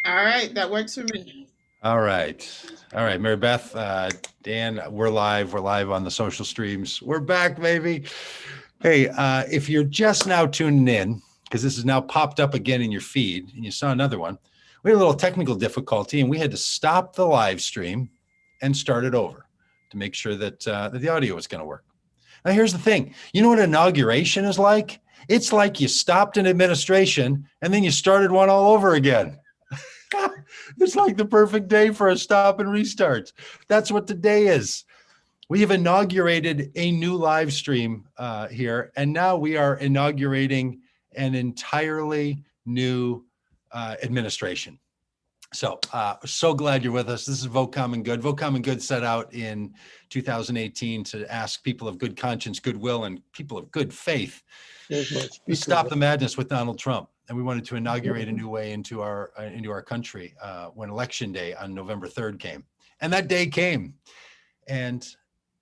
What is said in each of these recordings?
All right, that works for me. All right. All right, Mary Beth, Dan, we're live. We're live on the social streams. We're back, baby. Hey, if you're just now tuning in, because this is now popped up again in your feed, and you saw another one, we had a little technical difficulty, and we had to stop the live stream and start it over to make sure that, that the audio was going to work. Now, here's the thing. You know what inauguration is like? It's like you stopped an administration, and then you started one all over again. It's like the perfect day for a stop and restart. That's what today is. We have inaugurated a new live stream here, and now we are inaugurating an entirely new administration. So, so glad you're with us. This is Vote Common Good. Vote Common Good set out in 2018 to ask people of good conscience, goodwill, and people of good faith to stop the madness with Donald Trump. And we wanted to inaugurate a new way into our country when Election Day on November 3rd came. And that day came. And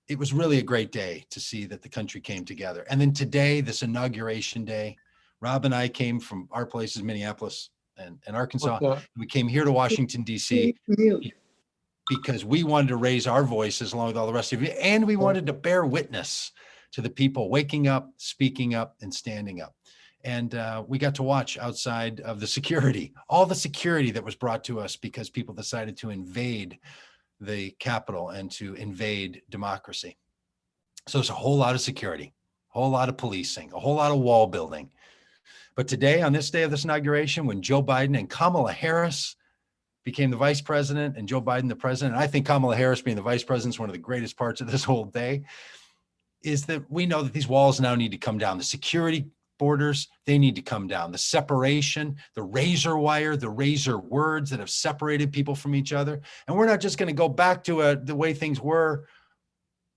it was really a great day to see that the country came together. And then today, this inauguration day, Robb and I came from our places, Minneapolis and Arkansas. And we came here to Washington, D.C. because we wanted to raise our voices along with all the rest of you. And we wanted to bear witness to the people waking up, speaking up, and standing up. And we got to watch outside of the security, all the security that was brought to us because people decided to invade the Capitol and to invade democracy. So it's a whole lot of security, a whole lot of policing, a whole lot of wall building. But today, on this day of this inauguration, when Joe Biden and Kamala Harris became the vice president and Joe Biden the president, I think Kamala Harris being the vice president is one of the greatest parts of this whole day, is that we know that these walls now need to come down. The security borders, they need to come down. The separation, the razor wire, the razor words that have separated people from each other. And we're not just going to go back to the way things were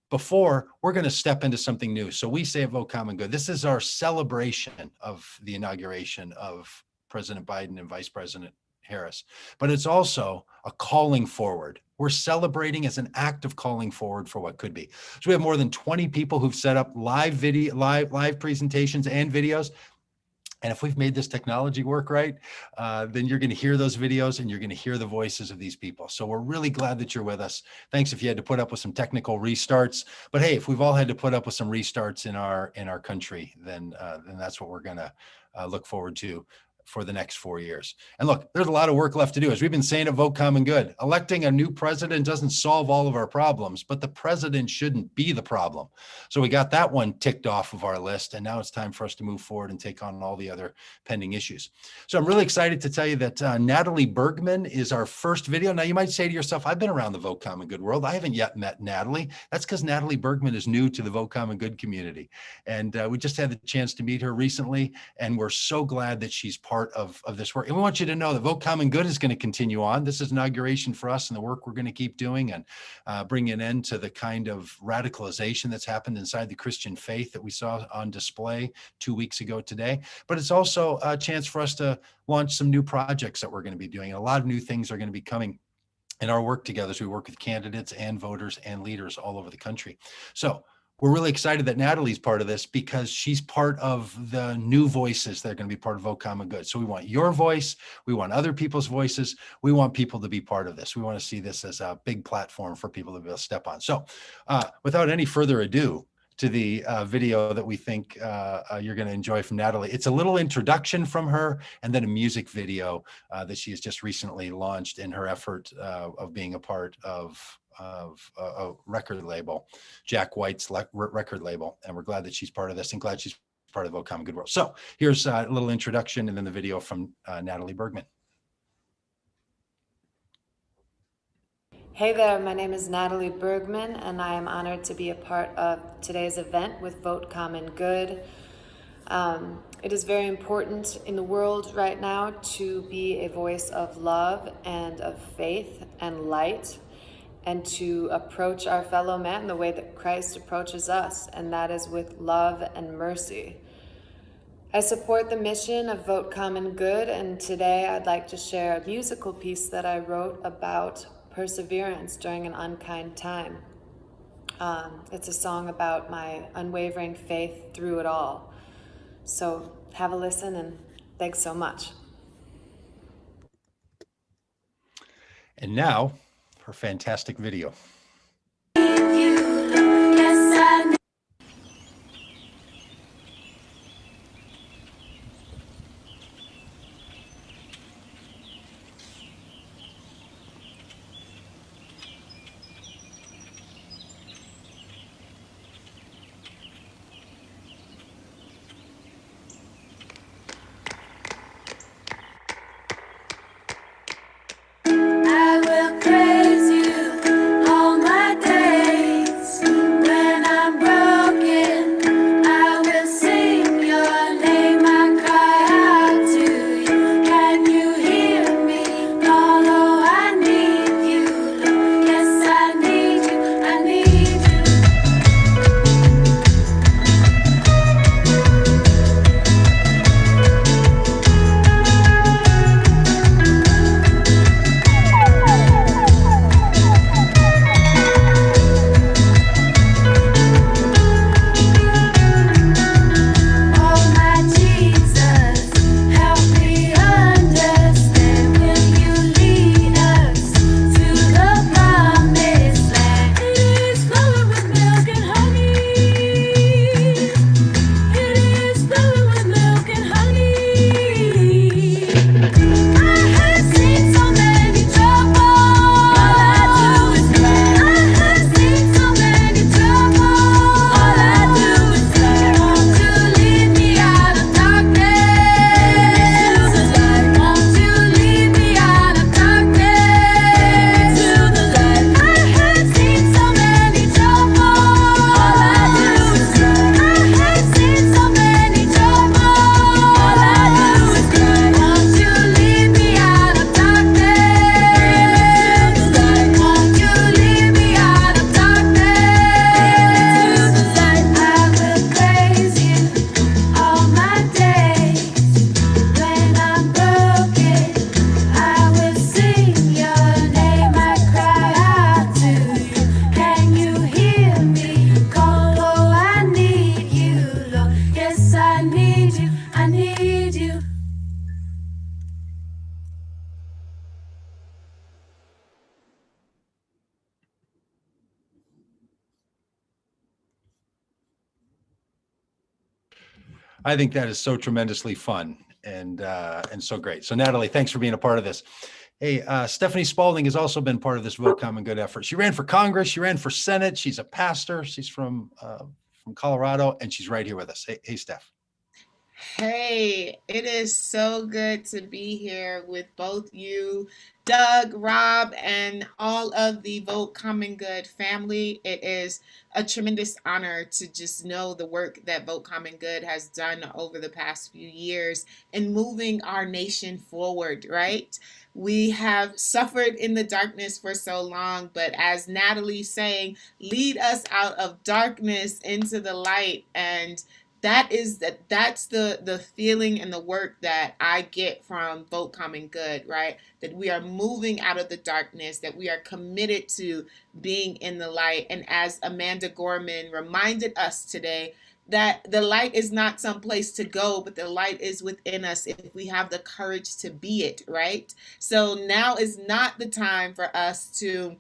before. We're going to step into something new. So we say at Vote Common Good, this is our celebration of the inauguration of President Biden and Vice President Harris, but it's also a calling forward. We're celebrating as an act of calling forward for what could be. So we have more than 20 people who've set up live presentations and videos. And if we've made this technology work right, then you're going to hear those videos and you're going to hear the voices of these people. So we're really glad that you're with us. Thanks if you had to put up with some technical restarts. But hey, if we've all had to put up with some restarts in our country, then that's what we're going to look forward to for the next 4 years. And look, there's a lot of work left to do. As we've been saying at Vote Common Good, electing a new president doesn't solve all of our problems, but the president shouldn't be the problem. So we got that one ticked off of our list, and now it's time for us to move forward and take on all the other pending issues. So I'm really excited to tell you that Natalie Bergman is our first video. Now you might say to yourself, I've been around the Vote Common Good world. I haven't yet met Natalie. That's because Natalie Bergman is new to the Vote Common Good community. And we just had the chance to meet her recently, and we're so glad that she's part of this work. And we want you to know that Vote Common Good is going to continue on. This is inauguration for us and the work we're going to keep doing and bring an end to the kind of radicalization that's happened inside the Christian faith that we saw on display 2 weeks ago today. But it's also a chance for us to launch some new projects that we're going to be doing. And a lot of new things are going to be coming in our work together as we work with candidates and voters and leaders all over the country. So we're really excited that Natalie's part of this because she's part of the new voices that are going to be part of Vote Common Good. So we want your voice. We want other people's voices. We want people to be part of this. We want to see this as a big platform for people to be able to step on. So without any further ado, to the video that we think you're going to enjoy from Natalie. It's a little introduction from her and then a music video that she has just recently launched in her effort of being a part of a record label, Jack White's record label. And we're glad that she's part of this and glad she's part of the Vote Common Good world. So here's a little introduction and then the video from Natalie Bergman. Hey there, my name is Natalie Bergman, and I am honored to be a part of today's event with Vote Common Good. It is very important in the world right now to be a voice of love and of faith and light, and to approach our fellow man the way that Christ approaches us, and that is with love and mercy. I support the mission of Vote Common Good, and today I'd like to share a musical piece that I wrote about perseverance during an unkind time. It's a song about my unwavering faith through it all. So have a listen, and thanks so much. And now, her fantastic video. I think that is so tremendously fun and so great. So Natalie, thanks for being a part of this. Hey, Stephany Spaulding has also been part of this Vote Common Good effort. She ran for Congress, she ran for Senate. She's a pastor. She's from Colorado, and she's right here with us. Hey, Steph. Hey, it is so good to be here with both you, Doug, Robb, and all of the Vote Common Good family. It is a tremendous honor to just know the work that Vote Common Good has done over the past few years in moving our nation forward, right? We have suffered in the darkness for so long, but as Natalie's saying, lead us out of darkness into the light. And that's the feeling and the work that I get from Vote Common Good, right? That we are moving out of the darkness, that we are committed to being in the light. And as Amanda Gorman reminded us today, that the light is not some place to go, but the light is within us if we have the courage to be it, right? So now is not the time for us to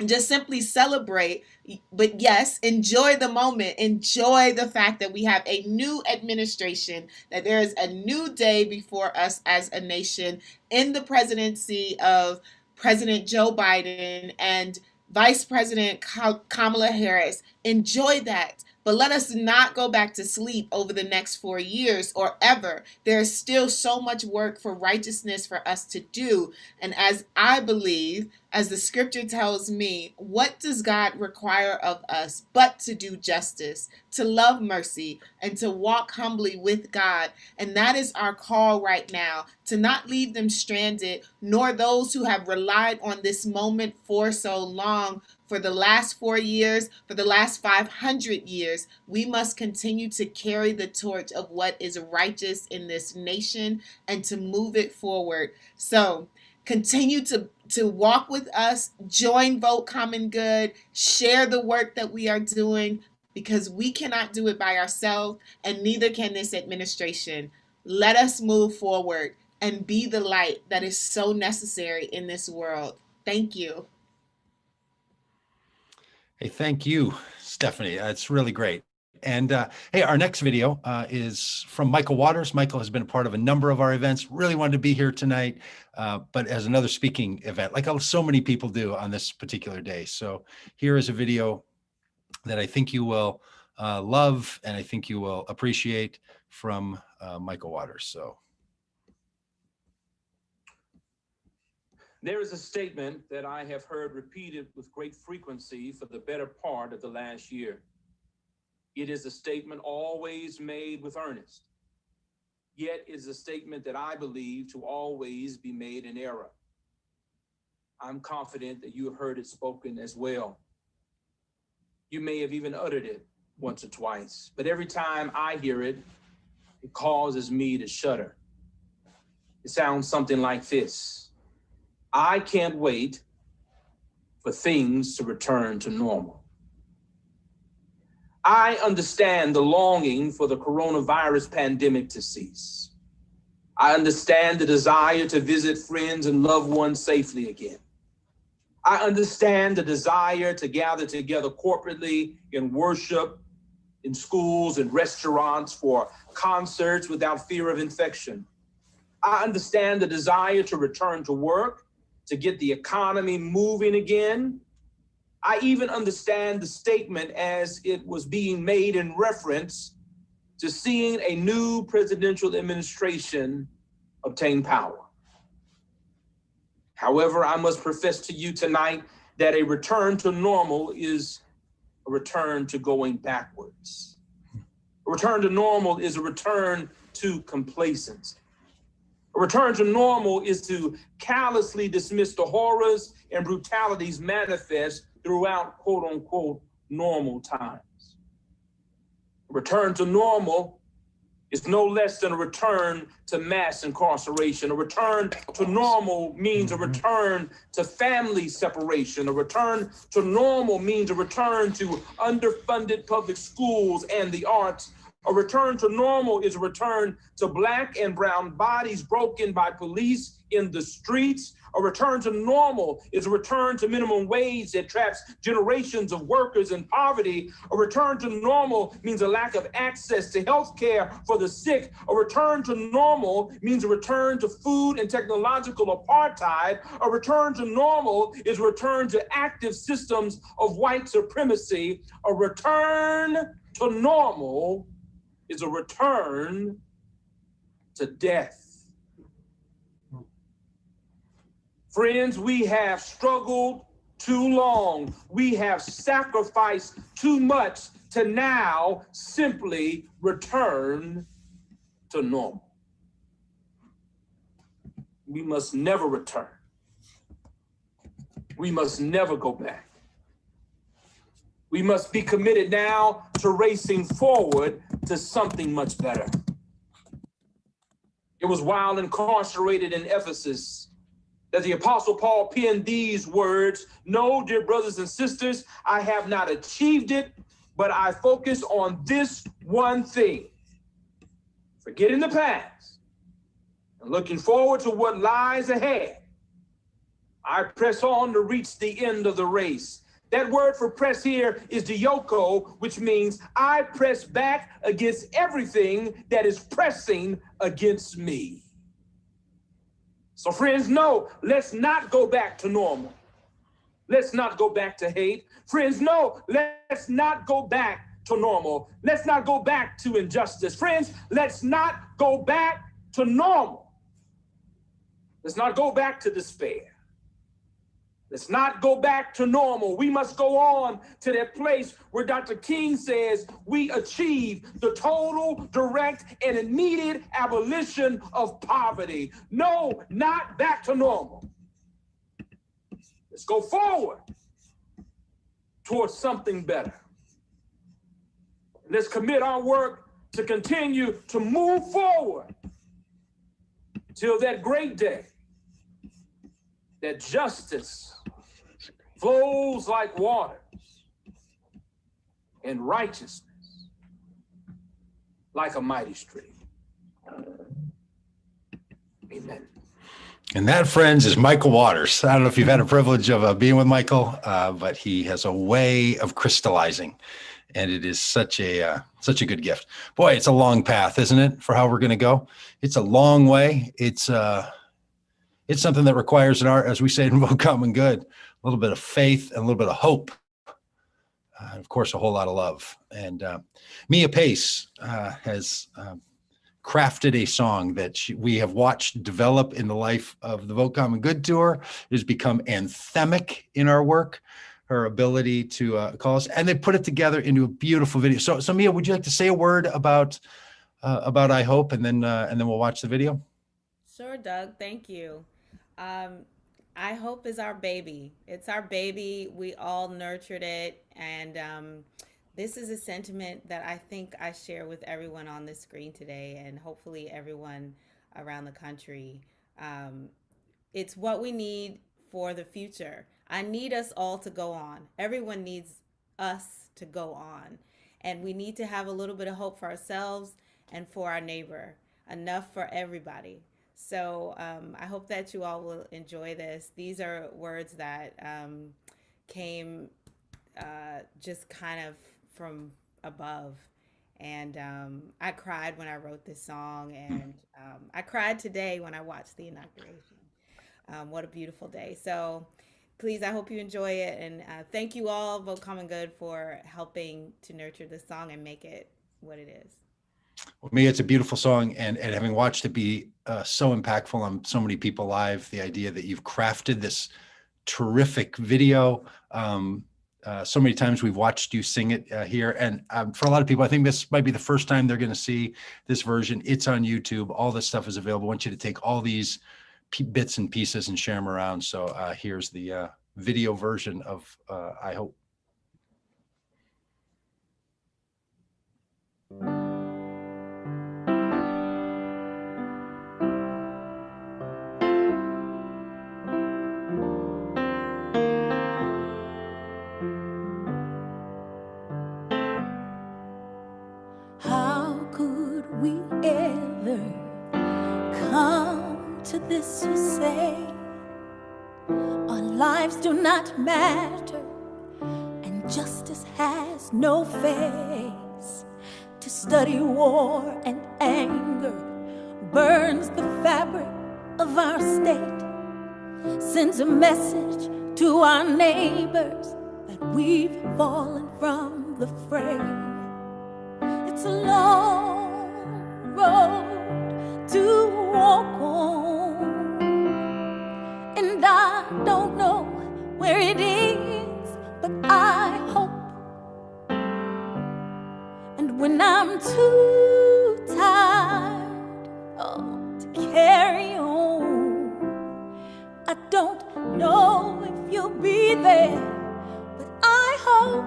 just simply celebrate, but yes, enjoy the moment, enjoy the fact that we have a new administration, that there is a new day before us as a nation in the presidency of President Joe Biden and Vice President Kamala Harris. Enjoy that. But let us not go back to sleep over the next 4 years or ever. There's still so much work for righteousness for us to do. And as I believe, as the scripture tells me, what does God require of us but to do justice, to love mercy, and to walk humbly with God? And that is our call right now, to not leave them stranded, nor those who have relied on this moment for so long. For the last 4 years, for the last 500 years, we must continue to carry the torch of what is righteous in this nation and to move it forward. So continue to walk with us, join Vote Common Good, share the work that we are doing, because we cannot do it by ourselves, and neither can this administration. Let us move forward and be the light that is so necessary in this world. Thank you. Hey, thank you, Stephany. It's really great. And hey, our next video is from Michael Waters. Michael has been a part of a number of our events, really wanted to be here tonight, but as another speaking event, like so many people do on this particular day. So here is a video that I think you will love and I think you will appreciate from Michael Waters. So. There is a statement that I have heard repeated with great frequency for the better part of the last year. It is a statement always made with earnest, yet it is a statement that I believe to always be made in error. I'm confident that you have heard it spoken as well. You may have even uttered it once or twice, but every time I hear it, it causes me to shudder. It sounds something like this: I can't wait for things to return to normal. I understand the longing for the coronavirus pandemic to cease. I understand the desire to visit friends and loved ones safely again. I understand the desire to gather together corporately in worship, in schools and restaurants, for concerts without fear of infection. I understand the desire to return to work, to get the economy moving again. I even understand the statement as it was being made in reference to seeing a new presidential administration obtain power. However, I must profess to you tonight that a return to normal is a return to going backwards. A return to normal is a return to complacency. A return to normal is to callously dismiss the horrors and brutalities manifest throughout quote unquote normal times. A return to normal is no less than a return to mass incarceration. A return to normal means a return to family separation. A return to normal means a return to underfunded public schools and the arts. A return to normal is a return to Black and brown bodies broken by police in the streets. A return to normal is a return to minimum wage that traps generations of workers in poverty. A return to normal means a lack of access to health care for the sick. A return to normal means a return to food and technological apartheid. A return to normal is a return to active systems of white supremacy. A return to normal is a return to death. Friends, we have struggled too long. We have sacrificed too much to now simply return to normal. We must never return. We must never go back. We must be committed now to racing forward to something much better. It was while incarcerated in Ephesus that the Apostle Paul penned these words: "No, dear brothers and sisters, I have not achieved it, but I focus on this one thing, forgetting the past and looking forward to what lies ahead. I press on to reach the end of the race." That word for press here is dioko, which means I press back against everything that is pressing against me. So friends, no, let's not go back to normal. Let's not go back to hate. Friends, no, let's not go back to normal. Let's not go back to injustice. Friends, let's not go back to normal. Let's not go back to despair. Let's not go back to normal. We must go on to that place where Dr. King says we achieve the total, direct, and immediate abolition of poverty. No, not back to normal. Let's go forward towards something better. Let's commit our work to continue to move forward till that great day that justice flows like waters and righteousness like a mighty stream. Amen. And that, friends, is Michael Waters. I don't know if you've had a privilege of being with Michael, but he has a way of crystallizing, and it is such a good gift. Boy, it's a long path, isn't it, for how we're going to go? It's a long way. It's something that requires, as we say in Vote Common Good, a little bit of faith and a little bit of hope. Of course, a whole lot of love. And Meah Pace has crafted a song that we have watched develop in the life of the Vote Common Good tour. It has become anthemic in our work, her ability to call us, and they put it together into a beautiful video. So Meah, would you like to say a word about I Hope, and then we'll watch the video? Sure, Doug. Thank you. I Hope is our baby. It's our baby. We all nurtured it, and this is a sentiment that I think I share with everyone on this screen today, and hopefully everyone around the country. It's what we need for the future. I need us all to go on. Everyone needs us to go on. And we need to have a little bit of hope for ourselves and for our neighbor. Enough for everybody. So I hope that you all will enjoy this. These are words that came just kind of from above. And I cried when I wrote this song, and I cried today when I watched the inauguration. What a beautiful day. So please, I hope you enjoy it. And thank you all, Vote Common Good, for helping to nurture this song and make it what it is. Well, Meah, it's a beautiful song, and having watched it be so impactful on so many people live, the idea that you've crafted this terrific video. So many times we've watched you sing it here, and for a lot of people, I think this might be the first time they're going to see this version. It's on YouTube. All this stuff is available. I want you to take all these bits and pieces and share them around. So here's the video version of I Hope. How could we ever come to this, you say? Our lives do not matter, and justice has no face. To study war and anger burns the fabric of our state, sends a message to our neighbors that we've fallen from the fray. It's a long road to walk on, and I don't know where it is, but I hope. And when I'm too tired to carry on, I don't know if you'll be there, but I hope.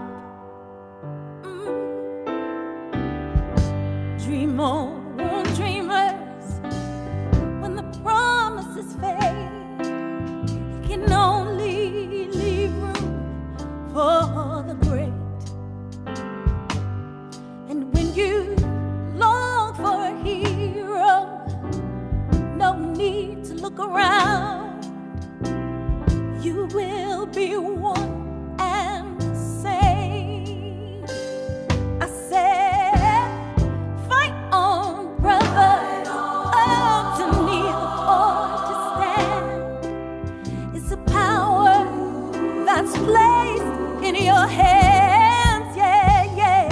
Dream on, dreamers, when the promises fade, it can only leave room for the great. And when you long for a hero, no need to look around, you will be one and the same. I said, fight on, brother, oh, to kneel or to stand. It's a power that's placed in your hands, yeah, yeah.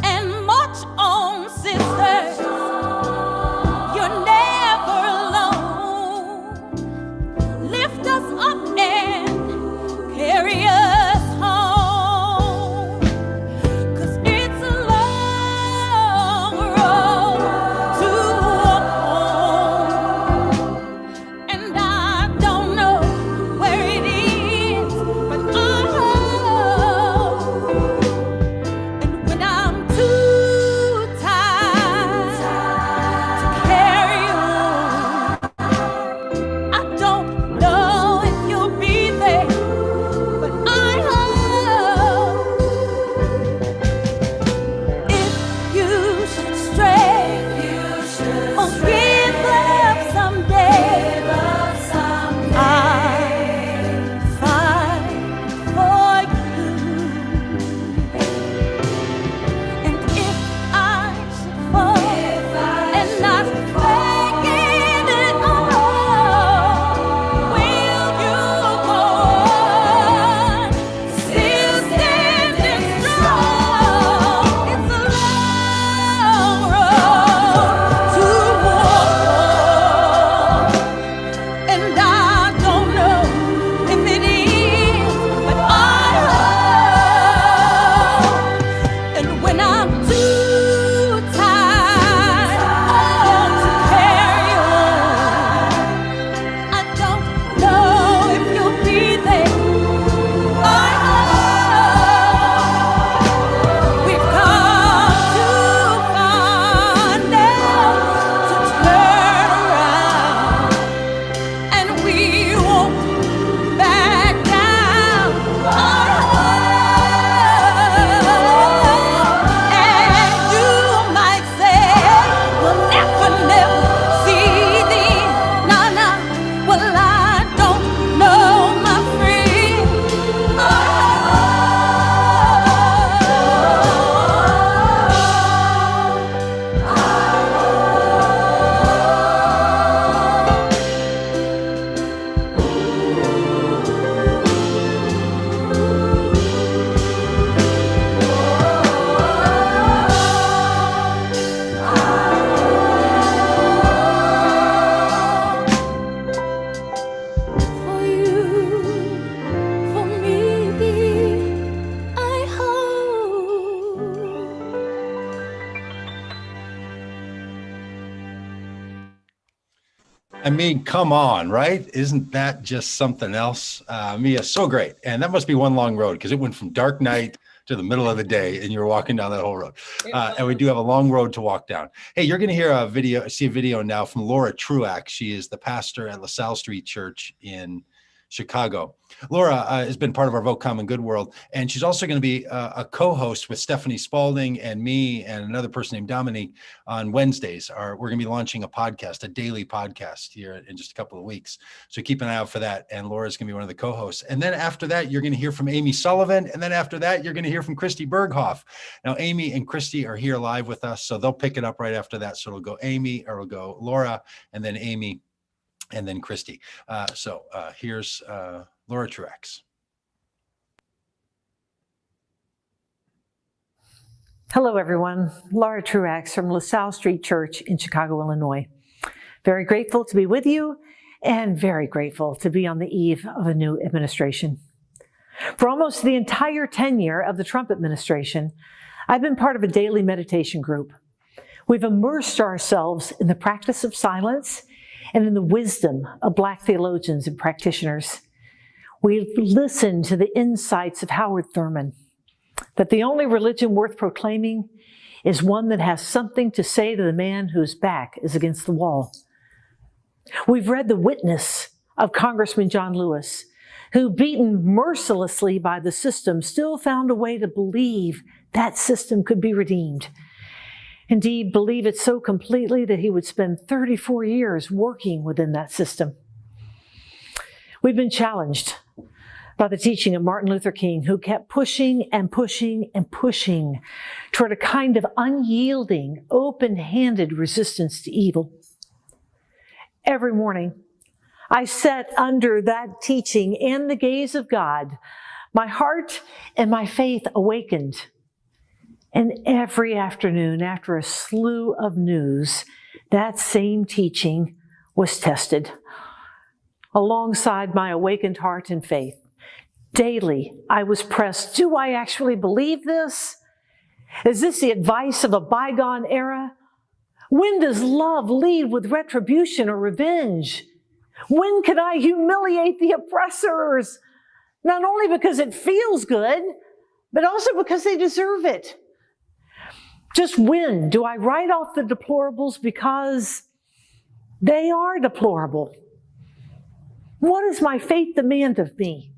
And march on, sisters, you're never alone. Lift us up and I mean, come on, right? Isn't that just something else? Meah, so great. And that must be one long road because it went from dark night to the middle of the day and you're walking down that whole road. And we do have a long road to walk down. Hey, you're going to hear see a video now from Laura Truax. She is the pastor at LaSalle Street Church in Chicago. Laura has been part of our Vote Common Good world, and she's also going to be a co-host with Stephany Spaulding and me and another person named Dominique on Wednesdays. We're going to be launching a podcast, a daily podcast here in just a couple of weeks. So keep an eye out for that. And Laura's going to be one of the co-hosts. And then after that, you're going to hear from Amy Sullivan. And then after that, you're going to hear from Christy Berghoef. Now, Amy and Christy are here live with us, so they'll pick it up right after that. So it'll go Amy, or it'll go Laura, and then Amy, and then Christy. Here's Laura Truax. Hello, everyone. Laura Truax from LaSalle Street Church in Chicago, Illinois. Very grateful to be with you and very grateful to be on the eve of a new administration. For almost the entire tenure of the Trump administration, I've been part of a daily meditation group. We've immersed ourselves in the practice of silence and in the wisdom of Black theologians and practitioners. We've listened to the insights of Howard Thurman, that the only religion worth proclaiming is one that has something to say to the man whose back is against the wall. We've read the witness of Congressman John Lewis, who, beaten mercilessly by the system, still found a way to believe that system could be redeemed. Indeed, believe it so completely that he would spend 34 years working within that system. We've been challenged by the teaching of Martin Luther King, who kept pushing and pushing and pushing toward a kind of unyielding, open-handed resistance to evil. Every morning, I sat under that teaching and the gaze of God. My heart and my faith awakened. And every afternoon, after a slew of news, that same teaching was tested. Alongside my awakened heart and faith, daily I was pressed, do I actually believe this? Is this the advice of a bygone era? When does love lead with retribution or revenge? When can I humiliate the oppressors? Not only because it feels good, but also because they deserve it. Just when do I write off the deplorables because they are deplorable? What does my faith demand of me?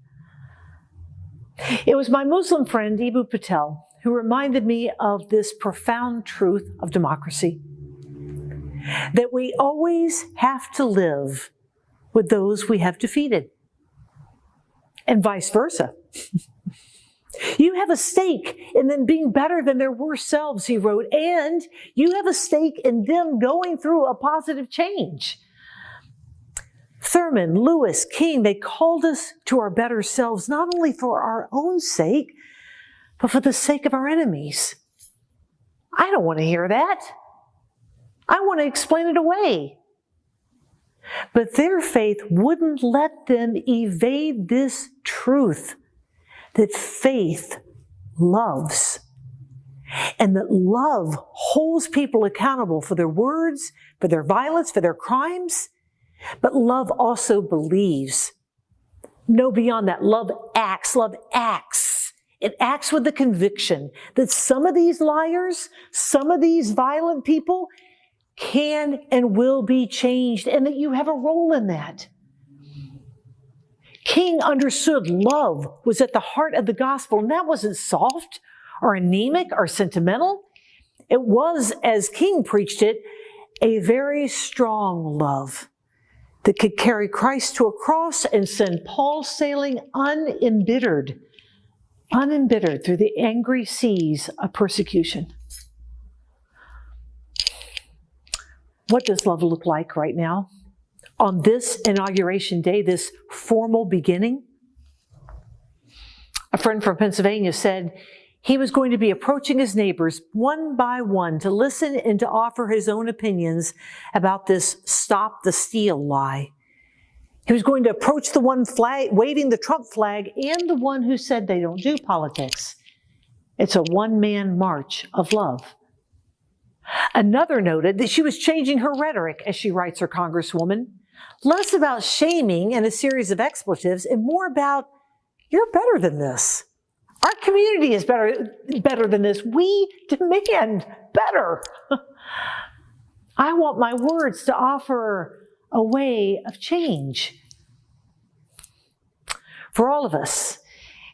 It was my Muslim friend, Ibu Patel, who reminded me of this profound truth of democracy, that we always have to live with those we have defeated, and vice versa. You have a stake in them being better than their worst selves, he wrote, and you have a stake in them going through a positive change. Thurman, Lewis, King, they called us to our better selves, not only for our own sake, but for the sake of our enemies. I don't want to hear that. I want to explain it away. But their faith wouldn't let them evade this truth, that faith loves, and that love holds people accountable for their words, for their violence, for their crimes. But love also believes. No, beyond that, love acts. Love acts. It acts with the conviction that some of these liars, some of these violent people can and will be changed, and that you have a role in that. King understood love was at the heart of the gospel, and that wasn't soft or anemic or sentimental. It was, as King preached it, a very strong love that could carry Christ to a cross and send Paul sailing unembittered through the angry seas of persecution. What does love look like right now? On this Inauguration Day, this formal beginning? A friend from Pennsylvania said he was going to be approaching his neighbors one by one to listen and to offer his own opinions about this stop the steal lie. He was going to approach the one waving the Trump flag and the one who said they don't do politics. It's a one-man march of love. Another noted that she was changing her rhetoric, as she writes her congresswoman, Less about shaming and a series of expletives and more about, you're better than this. Our community is better than this. We demand better. I want my words to offer a way of change. For all of us,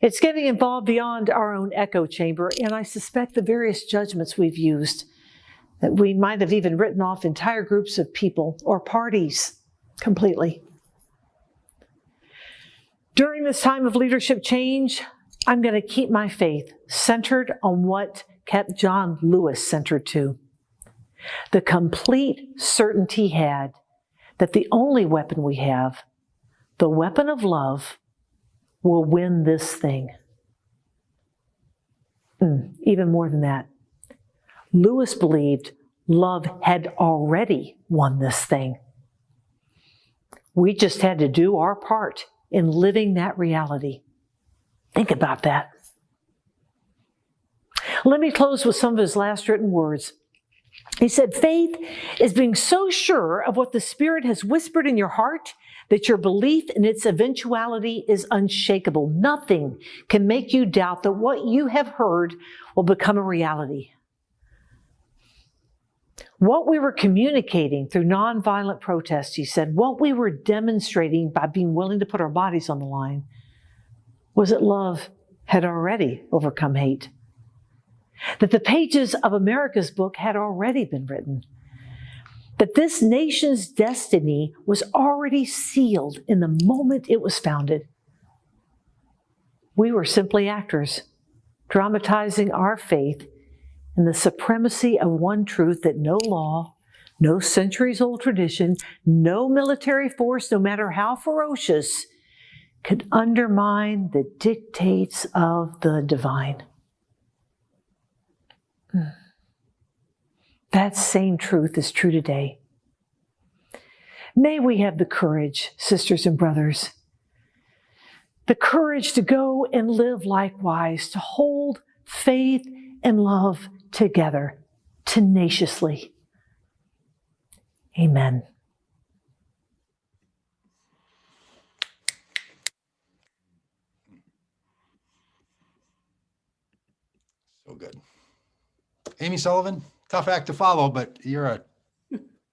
it's getting involved beyond our own echo chamber, and I suspect the various judgments we've used, that we might have even written off entire groups of people or parties completely. During this time of leadership change, I'm going to keep my faith centered on what kept John Lewis centered too. The complete certainty he had that the only weapon we have, the weapon of love, will win this thing. Even more than that, Lewis believed love had already won this thing. We just had to do our part in living that reality. Think about that. Let me close with some of his last written words. He said, faith is being so sure of what the Spirit has whispered in your heart that your belief in its eventuality is unshakable. Nothing can make you doubt that what you have heard will become a reality. What we were communicating through nonviolent protest, he said, what we were demonstrating by being willing to put our bodies on the line, was that love had already overcome hate. That the pages of America's book had already been written. That this nation's destiny was already sealed in the moment it was founded. We were simply actors, dramatizing our faith in the supremacy of one truth that no law, no centuries-old tradition, no military force, no matter how ferocious, could undermine the dictates of the divine. That same truth is true today. May we have the courage, sisters and brothers, the courage to go and live likewise, to hold faith and love together tenaciously. Amen. So good. Amy Sullivan, tough act to follow, but you're a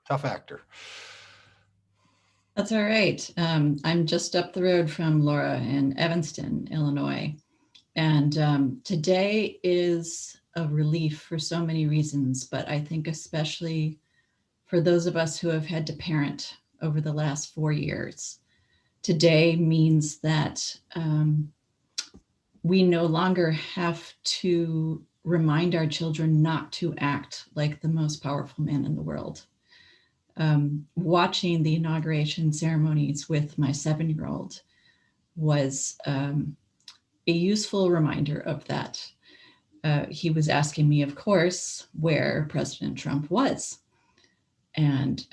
tough actor. That's all right. I'm just up the road from Laura in Evanston, Illinois. And today is a relief for so many reasons, but I think especially for those of us who have had to parent over the last 4 years. Today means that we no longer have to remind our children not to act like the most powerful man in the world. Watching the inauguration ceremonies with my 7-year-old was a useful reminder of that. He was asking me, of course, where President Trump was. And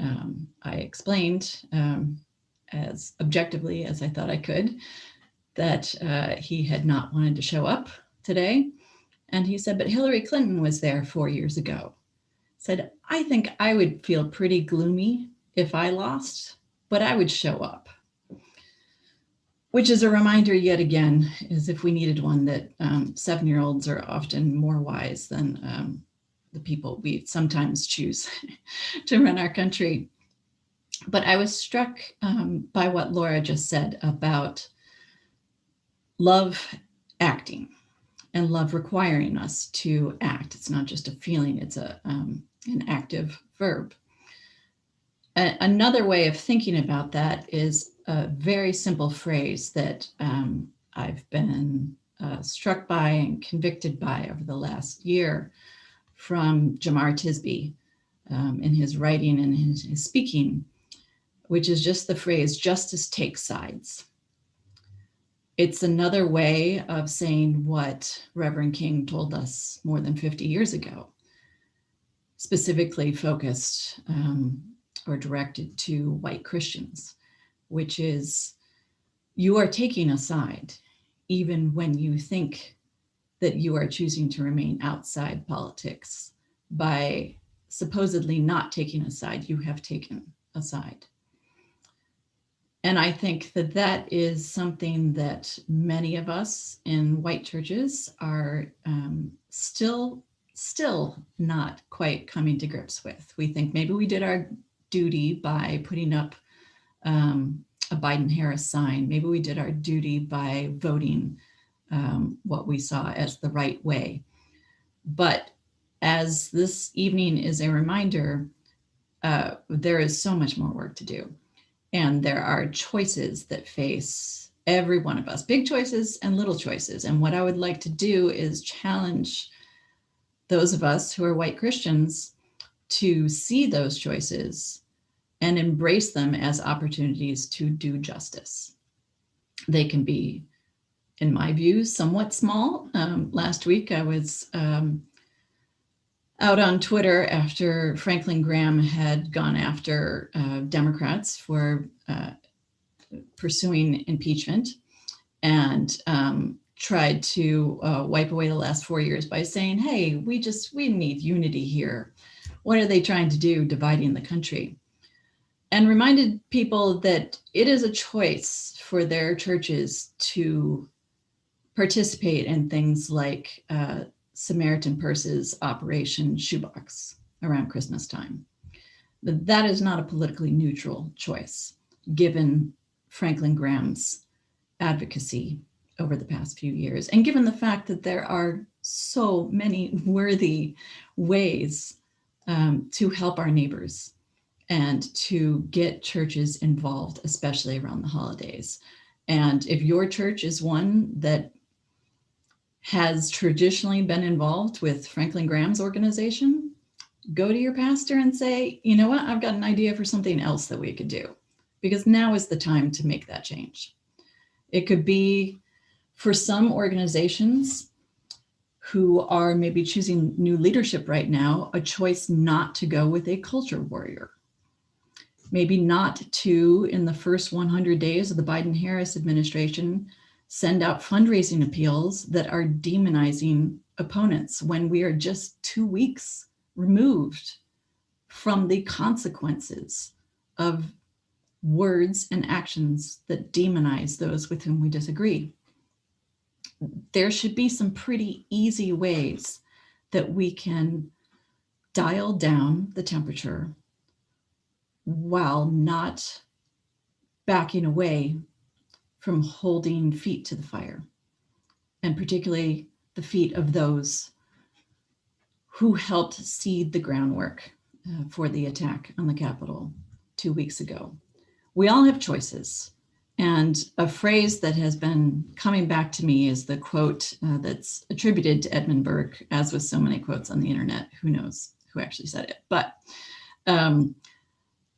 I explained as objectively as I thought I could that he had not wanted to show up today. And he said, but Hillary Clinton was there 4 years ago. Said, I think I would feel pretty gloomy if I lost, but I would show up. Which is a reminder yet again, is if we needed one, that 7-year-olds are often more wise than the people we sometimes choose to run our country. But I was struck by what Laura just said about love acting and love requiring us to act. It's not just a feeling, it's an active verb. Another way of thinking about that is a very simple phrase that I've been struck by and convicted by over the last year from Jemar Tisby in his writing and in his speaking, which is just the phrase, justice takes sides. It's another way of saying what Reverend King told us more than 50 years ago, specifically focused or directed to white Christians, which is, you are taking a side, even when you think that you are choosing to remain outside politics. By supposedly not taking a side, you have taken a side. And I think that that is something that many of us in white churches are still not quite coming to grips with. We think maybe we did our duty by putting up a Biden-Harris sign. Maybe we did our duty by voting what we saw as the right way. But as this evening is a reminder, there is so much more work to do. And there are choices that face every one of us, big choices and little choices. And what I would like to do is challenge those of us who are white Christians to see those choices and embrace them as opportunities to do justice. They can be, in my view, somewhat small. Last week, I was out on Twitter after Franklin Graham had gone after Democrats for pursuing impeachment and tried to wipe away the last 4 years by saying, hey, we need unity here. What are they trying to do, dividing the country? And reminded people that it is a choice for their churches to participate in things like Samaritan Purse's Operation Shoebox around Christmas time. That is not a politically neutral choice, given Franklin Graham's advocacy over the past few years, and given the fact that there are so many worthy ways to help our neighbors and to get churches involved, especially around the holidays. And if your church is one that has traditionally been involved with Franklin Graham's organization, go to your pastor and say, you know what, I've got an idea for something else that we could do, because now is the time to make that change. It could be for some organizations who are maybe choosing new leadership right now, a choice not to go with a culture warrior. Maybe not to, in the first 100 days of the Biden-Harris administration, send out fundraising appeals that are demonizing opponents when we are just 2 weeks removed from the consequences of words and actions that demonize those with whom we disagree. There should be some pretty easy ways that we can dial down the temperature while not backing away from holding feet to the fire, and particularly the feet of those who helped seed the groundwork for the attack on the Capitol 2 weeks ago. We all have choices. And a phrase that has been coming back to me is the quote that's attributed to Edmund Burke, as with so many quotes on the internet. Who knows who actually said it? But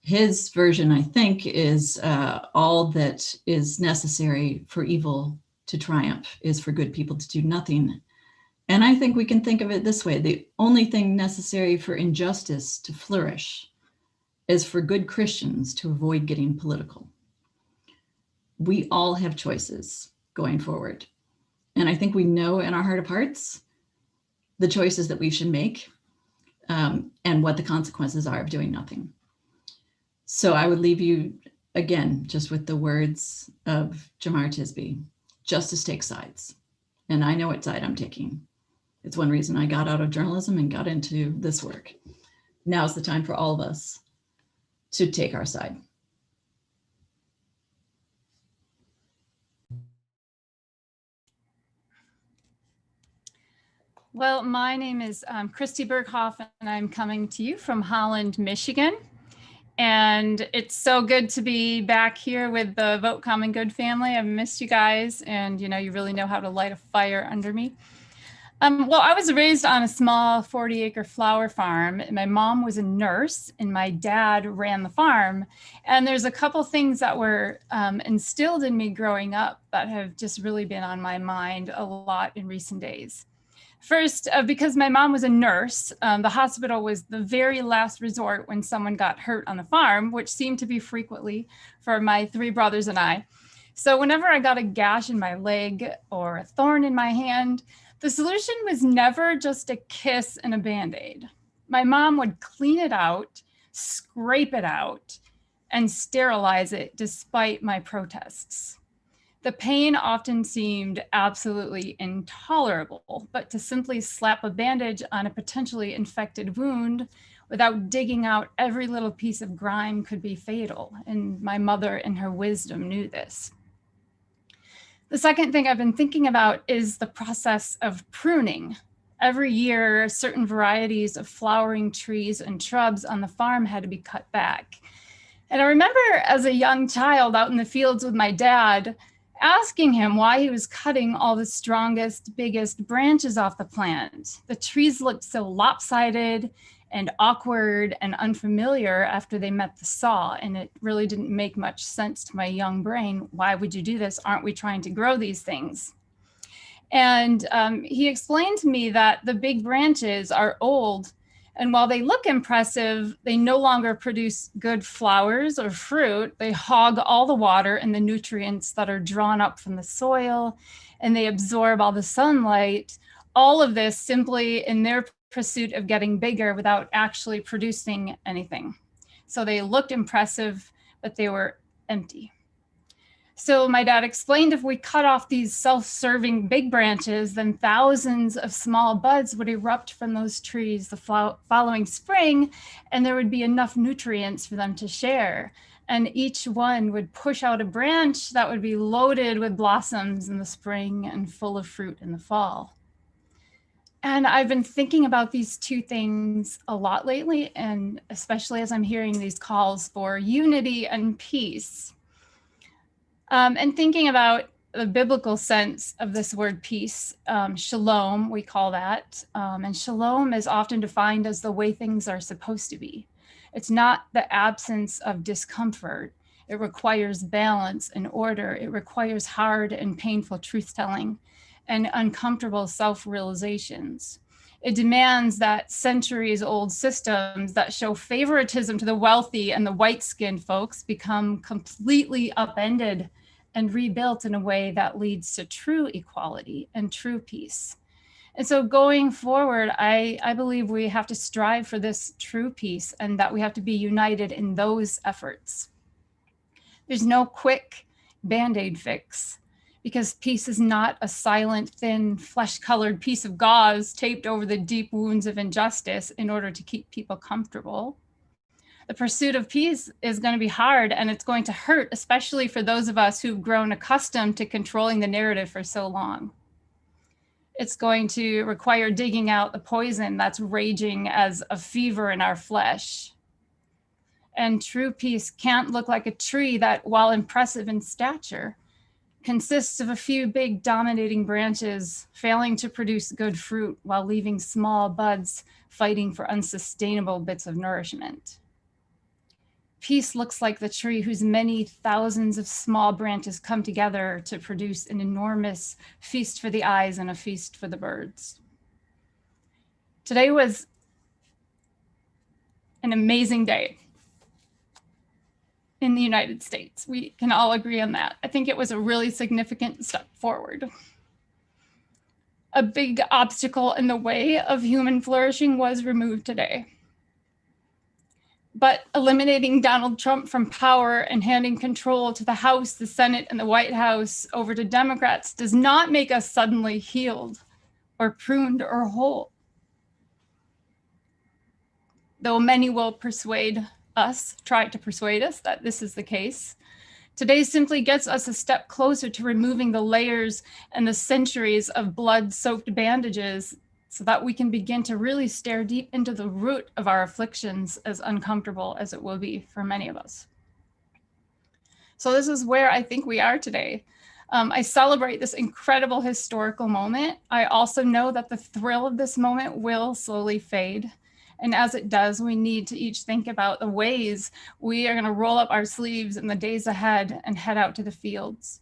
his version, I think, is all that is necessary for evil to triumph is for good people to do nothing. And I think we can think of it this way. The only thing necessary for injustice to flourish is for good Christians to avoid getting political. We all have choices going forward. And I think we know in our heart of hearts the choices that we should make and what the consequences are of doing nothing. So I would leave you, again, just with the words of Jamar Tisby: justice takes sides. And I know what side I'm taking. It's one reason I got out of journalism and got into this work. Now's the time for all of us to take our side. Well, my name is Christy Berghoef, and I'm coming to you from Holland, Michigan. And it's so good to be back here with the Vote Common Good family. I've missed you guys, and you really know how to light a fire under me. Well, I was raised on a small 40-acre flower farm. My mom was a nurse, and my dad ran the farm. And there's a couple things that were instilled in me growing up that have just really been on my mind a lot in recent days. First, because my mom was a nurse, the hospital was the very last resort when someone got hurt on the farm, which seemed to be frequently for my 3 brothers and I. So whenever I got a gash in my leg or a thorn in my hand, the solution was never just a kiss and a Band-Aid. My mom would clean it out, scrape it out, and sterilize it despite my protests. The pain often seemed absolutely intolerable, but to simply slap a bandage on a potentially infected wound without digging out every little piece of grime could be fatal, and my mother in her wisdom knew this. The second thing I've been thinking about is the process of pruning. Every year, certain varieties of flowering trees and shrubs on the farm had to be cut back. And I remember as a young child out in the fields with my dad, asking him why he was cutting all the strongest, biggest branches off the plant. The trees looked so lopsided and awkward and unfamiliar after they met the saw, and it really didn't make much sense to my young brain. Why would you do this? Aren't we trying to grow these things? And he explained to me that the big branches are old, and while they look impressive, they no longer produce good flowers or fruit. They hog all the water and the nutrients that are drawn up from the soil, and they absorb all the sunlight. All of this simply in their pursuit of getting bigger without actually producing anything. So they looked impressive, but they were empty. So my dad explained if we cut off these self-serving big branches, then thousands of small buds would erupt from those trees the following spring, and there would be enough nutrients for them to share. And each one would push out a branch that would be loaded with blossoms in the spring and full of fruit in the fall. And I've been thinking about these two things a lot lately, and especially as I'm hearing these calls for unity and peace. And thinking about the biblical sense of this word peace, shalom, we call that. And shalom is often defined as the way things are supposed to be. It's not the absence of discomfort. It requires balance and order. It requires hard and painful truth-telling and uncomfortable self-realizations. It demands that centuries-old systems that show favoritism to the wealthy and the white-skinned folks become completely upended and rebuilt in a way that leads to true equality and true peace. And so going forward, I believe we have to strive for this true peace, and that we have to be united in those efforts. There's no quick Band-Aid fix, because peace is not a silent, thin, flesh-colored piece of gauze taped over the deep wounds of injustice in order to keep people comfortable. The pursuit of peace is going to be hard, and it's going to hurt, especially for those of us who've grown accustomed to controlling the narrative for so long. It's going to require digging out the poison that's raging as a fever in our flesh. And true peace can't look like a tree that, while impressive in stature, consists of a few big dominating branches failing to produce good fruit while leaving small buds fighting for unsustainable bits of nourishment. Peace looks like the tree whose many thousands of small branches come together to produce an enormous feast for the eyes and a feast for the birds. Today was an amazing day in the United States. We can all agree on that. I think it was a really significant step forward. A big obstacle in the way of human flourishing was removed today. But eliminating Donald Trump from power and handing control to the House, the Senate, and the White House over to Democrats does not make us suddenly healed or pruned or whole. Though many will try to persuade us that this is the case, today simply gets us a step closer to removing the layers and the centuries of blood-soaked bandages so that we can begin to really stare deep into the root of our afflictions, as uncomfortable as it will be for many of us. So this is where I think we are today. I celebrate this incredible historical moment. I also know that the thrill of this moment will slowly fade. And as it does, we need to each think about the ways we are going to roll up our sleeves in the days ahead and head out to the fields.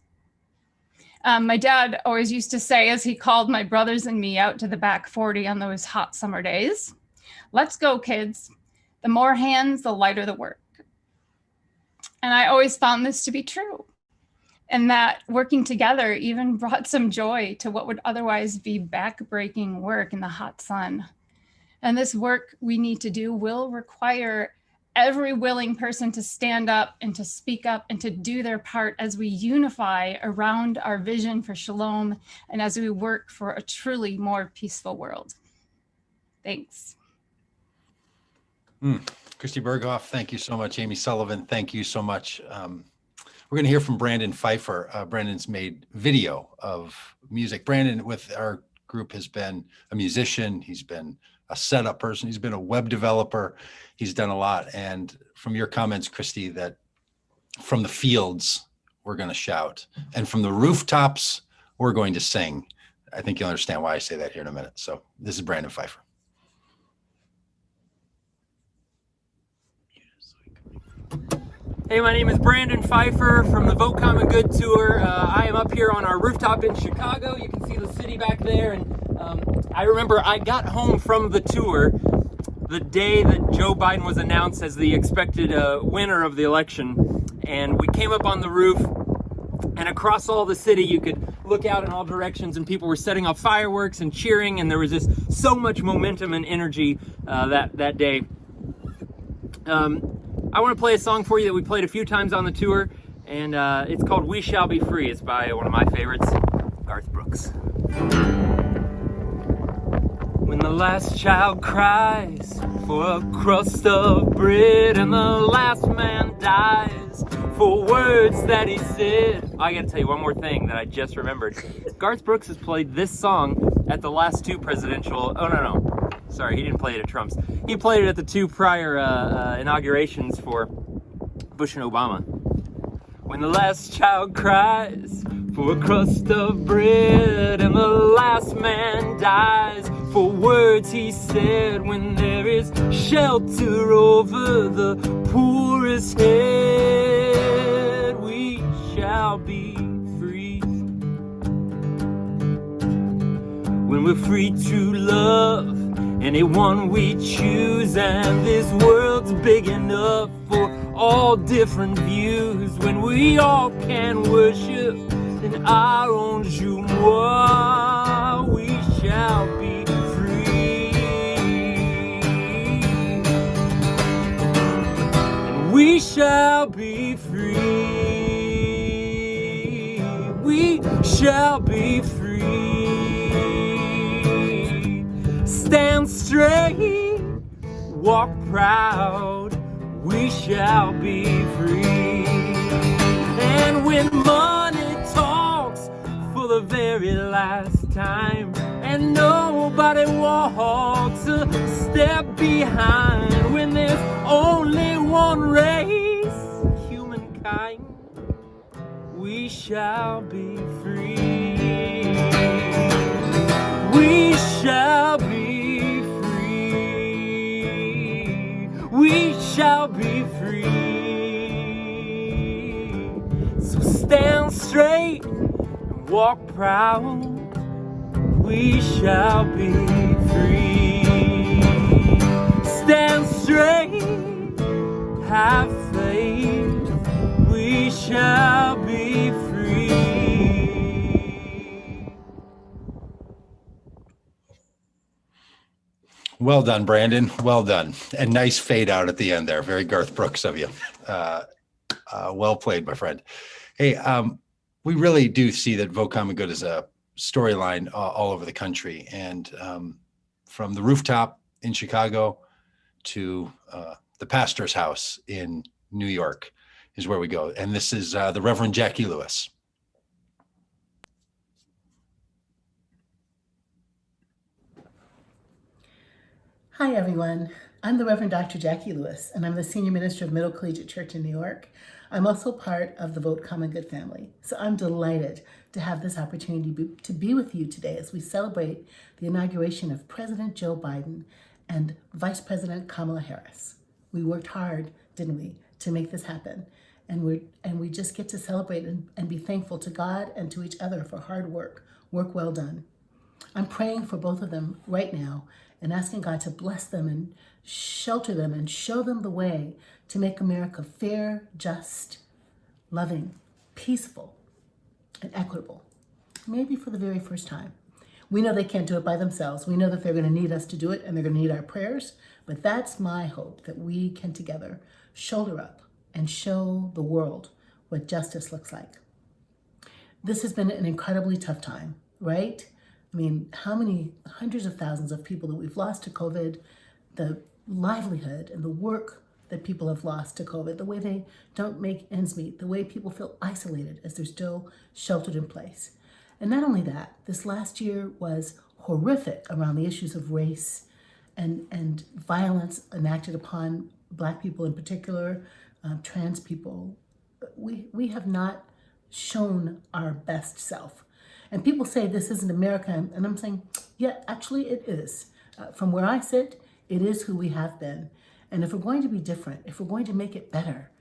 My dad always used to say, as he called my brothers and me out to the back 40 on those hot summer days, "Let's go, kids. The more hands, the lighter the work." And I always found this to be true, and that working together even brought some joy to what would otherwise be back-breaking work in the hot sun. And this work we need to do will require every willing person to stand up and to speak up and to do their part as we unify around our vision for shalom and as we work for a truly more peaceful world. Thanks. Christy Berghoef, thank you so much. Amy Sullivan, thank you so much. We're going to hear from Brandon Pfeiffer. Brandon's made video of music. Brandon, with our group, has been a musician. He's been a setup person. He's been a web developer. He's done a lot. And from your comments, Christy, that from the fields, we're going to shout. And from the rooftops, we're going to sing. I think you'll understand why I say that here in a minute. So this is Brandon Pfeiffer. Hey, my name is Brandon Pfeiffer from the Vote Common Good Tour. I am up here on our rooftop in Chicago. You can see the city back there. And I remember I got home from the tour the day that Joe Biden was announced as the expected winner of the election. And we came up on the roof, and across all the city, you could look out in all directions, and people were setting off fireworks and cheering. And there was just so much momentum and energy that day. I want to play a song for you that we played a few times on the tour, and it's called We Shall Be Free. It's by one of my favorites, Garth Brooks. When the last child cries for a crust of bread and the last man dies for words that he said. I gotta tell you one more thing that I just remembered. Garth Brooks has played this song at the last two presidential, sorry, he didn't play it at Trump's. He played it at the two prior inaugurations for Bush and Obama. When the last child cries for a crust of bread and the last man dies for words he said, when there is shelter over the poorest head, we shall be free. When we're free to love anyone we choose, and this world's big enough for all different views, when we all can worship in our own joie, we shall be free. And we shall be free. We shall be free. Stand straight, walk proud, we shall be free. And when money talks for the very last time, and nobody walks a step behind, when there's only one race, humankind, we shall be free. We shall be we shall be free. So stand straight and walk proud. We shall be free. Stand straight, have faith. We shall be free. Well done, Brandon. Well done. And nice fade out at the end there. Very Garth Brooks of you. Well played, my friend. Hey, we really do see that Vote Common Good is a storyline all over the country. And from the rooftop in Chicago to the pastor's house in New York is where we go. And this is the Reverend Jacquie Lewis. Hi, everyone. I'm the Reverend Dr. Jacquie Lewis, and I'm the Senior Minister of Middle Collegiate Church in New York. I'm also part of the Vote Common Good family, so I'm delighted to have this opportunity to be with you today as we celebrate the inauguration of President Joe Biden and Vice President Kamala Harris. We worked hard, didn't we, to make this happen, and we just get to celebrate and be thankful to God and to each other for hard work well done. I'm praying for both of them right now and asking God to bless them and shelter them and show them the way to make America fair, just, loving, peaceful, and equitable, maybe for the very first time. We know they can't do it by themselves. We know that they're going to need us to do it, and they're going to need our prayers. But that's my hope, that we can together shoulder up and show the world what justice looks like. This has been an incredibly tough time, right? I mean, how many hundreds of thousands of people that we've lost to COVID, the livelihood and the work that people have lost to COVID, the way they don't make ends meet, the way people feel isolated as they're still sheltered in place. And not only that, this last year was horrific around the issues of race and violence enacted upon Black people in particular, trans people. We have not shown our best self. And people say this isn't America, and I'm saying, yeah, actually it is. From where I sit, it is who we have been. And if we're going to be different, if we're going to make it better,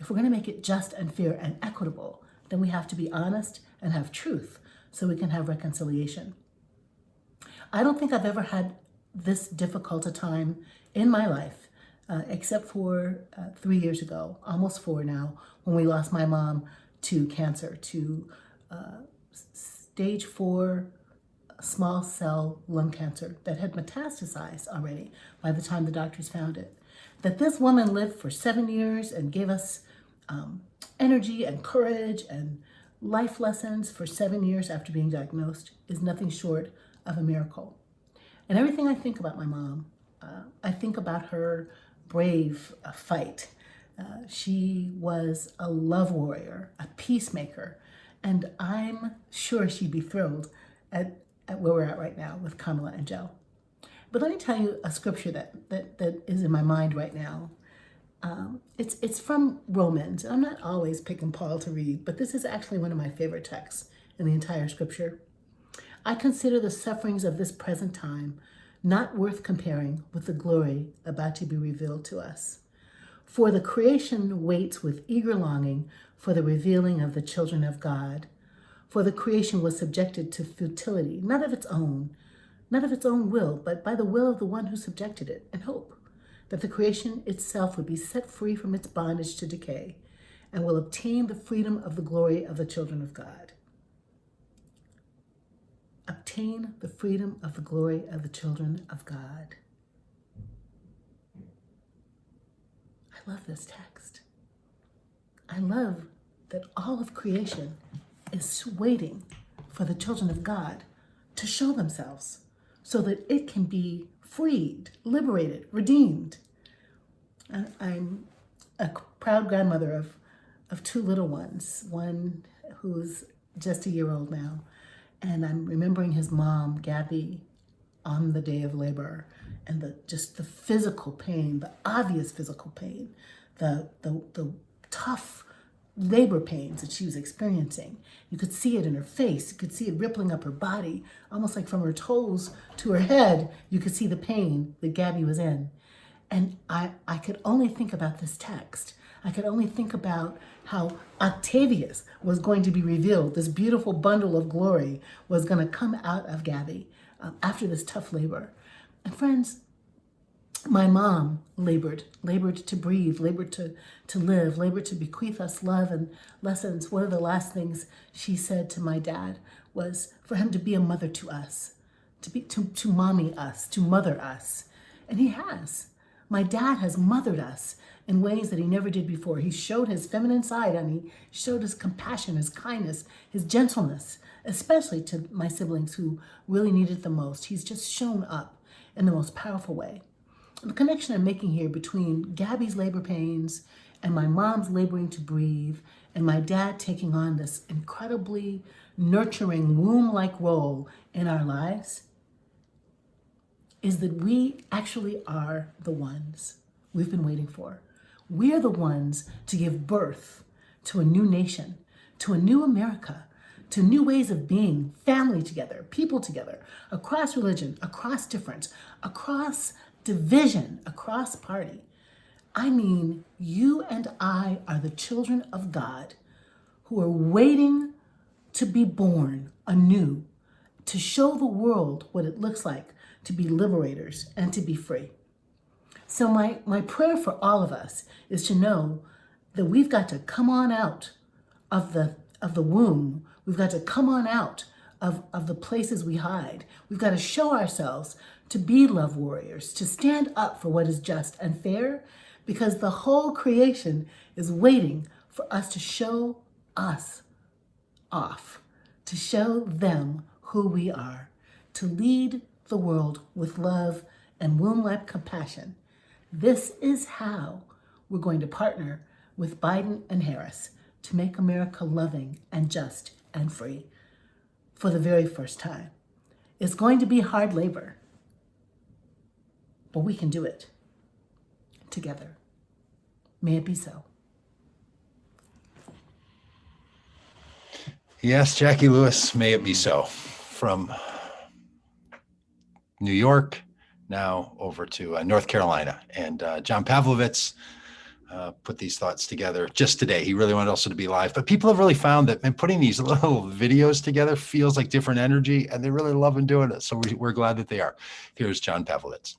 if we're going to make it just and fair and equitable, then we have to be honest and have truth so we can have reconciliation. I don't think I've ever had this difficult a time in my life, except for 3 years ago, almost 4 now, when we lost my mom to cancer, to stage 4 small cell lung cancer that had metastasized already by the time the doctors found it. That this woman lived for 7 years and gave us energy and courage and life lessons for 7 years after being diagnosed is nothing short of a miracle. And everything I think about my mom, I think about her brave fight. She was a love warrior, a peacemaker, and I'm sure she'd be thrilled at where we're at right now with Kamala and Joe. But let me tell you a scripture that is in my mind right now. It's from Romans. I'm not always picking Paul to read, but this is actually one of my favorite texts in the entire scripture. I consider the sufferings of this present time not worth comparing with the glory about to be revealed to us. For the creation waits with eager longing for the revealing of the children of God. For the creation was subjected to futility, not of its own will, but by the will of the one who subjected it, in hope that the creation itself would be set free from its bondage to decay and will obtain the freedom of the glory of the children of God. Obtain the freedom of the glory of the children of God. I love this text. I love that all of creation is waiting for the children of God to show themselves so that it can be freed, liberated, redeemed. I'm a proud grandmother of 2 little ones, one who's just a year old now. And I'm remembering his mom, Gabby, on the day of labor, and the physical pain, the obvious physical pain, the tough labor pains that she was experiencing. You could see it in her face. You could see it rippling up her body, almost like from her toes to her head. You could see the pain that Gabby was in. And I could only think about this text. I could only think about how Octavius was going to be revealed. This beautiful bundle of glory was going to come out of Gabby after this tough labor. And friends, my mom labored to breathe, labored to live, labored to bequeath us love and lessons. One of the last things she said to my dad was for him to be a mother to us, to mommy us, to mother us. And he has. My dad has mothered us in ways that he never did before. He showed his feminine side, and he showed his compassion, his kindness, his gentleness, especially to my siblings who really needed it the most. He's just shown up in the most powerful way. The connection I'm making here between Gabby's labor pains and my mom's laboring to breathe and my dad taking on this incredibly nurturing womb-like role in our lives is that we actually are the ones we've been waiting for. We're the ones to give birth to a new nation, to a new America, to new ways of being, family together, people together, across religion, across difference, across division, across party. I mean, you and I are the children of God who are waiting to be born anew, to show the world what it looks like to be liberators and to be free. So my prayer for all of us is to know that we've got to come on out of the womb. We've got to come on out of the places we hide. We've got to show ourselves to be love warriors, to stand up for what is just and fair, because the whole creation is waiting for us to show us off, to show them who we are, to lead the world with love and womb-like compassion. This is how we're going to partner with Biden and Harris to make America loving and just and free for the very first time. It's going to be hard labor, but we can do it together. May it be so. Yes, Jacquie Lewis, may it be so. From New York, now over to North Carolina. And John Pavlovitz put these thoughts together just today. He really wanted also to be live. But people have really found that putting these little videos together feels like different energy, and they're really loving doing it. So we're glad that they are. Here's John Pavlovitz.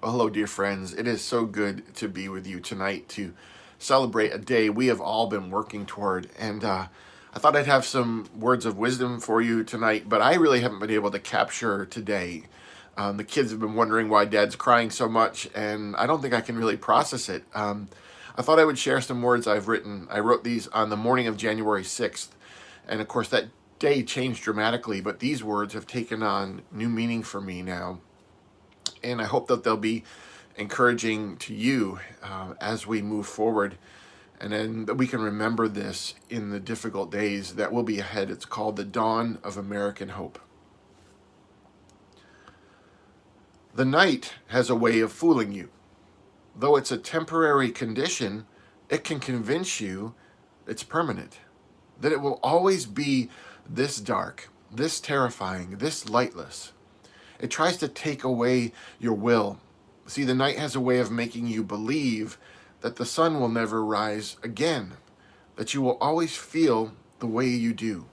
Well, hello, dear friends. It is so good to be with you tonight to celebrate a day we have all been working toward. And I thought I'd have some words of wisdom for you tonight, but I really haven't been able to capture today. The kids have been wondering why Dad's crying so much, and I don't think I can really process it. I thought I would share some words I've written. I wrote these on the morning of January 6th, and of course that day changed dramatically, but these words have taken on new meaning for me now. And I hope that they'll be encouraging to you as we move forward, and then that we can remember this in the difficult days that will be ahead. It's called the Dawn of American Hope. The night has a way of fooling you. Though it's a temporary condition, it can convince you it's permanent, that it will always be this dark, this terrifying, this lightless. It tries to take away your will. See, the night has a way of making you believe that the sun will never rise again, that you will always feel the way you do,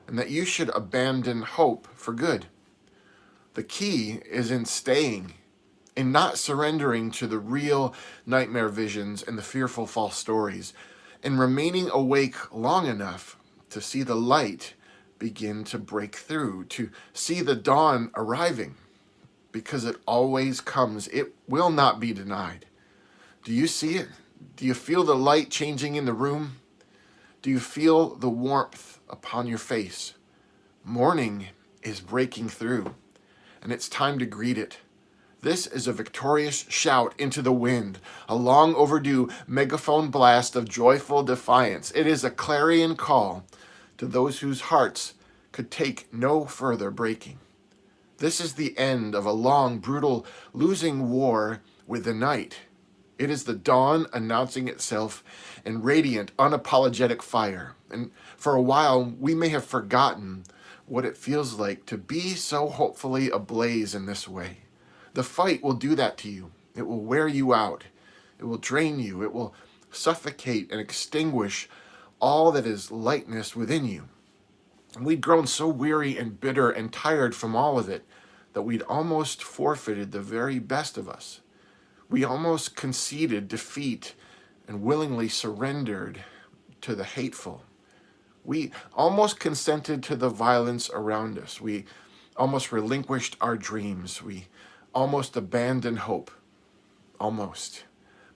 and that you should abandon hope for good. The key is in staying, in not surrendering to the real nightmare visions and the fearful false stories, in remaining awake long enough to see the light begin to break through, to see the dawn arriving, because it always comes. It will not be denied. Do you see it? Do you feel the light changing in the room? Do you feel the warmth upon your face? Morning is breaking through, and it's time to greet it. This is a victorious shout into the wind, a long overdue megaphone blast of joyful defiance. It is a clarion call to those whose hearts could take no further breaking. This is the end of a long, brutal, losing war with the night. It is the dawn announcing itself in radiant, unapologetic fire. And for a while, we may have forgotten what it feels like to be so hopefully ablaze in this way. The fight will do that to you. It will wear you out. It will drain you. It will suffocate and extinguish all that is lightness within you. And we'd grown so weary and bitter and tired from all of it that we'd almost forfeited the very best of us. We almost conceded defeat and willingly surrendered to the hateful. We almost consented to the violence around us. We almost relinquished our dreams. We almost abandoned hope. Almost.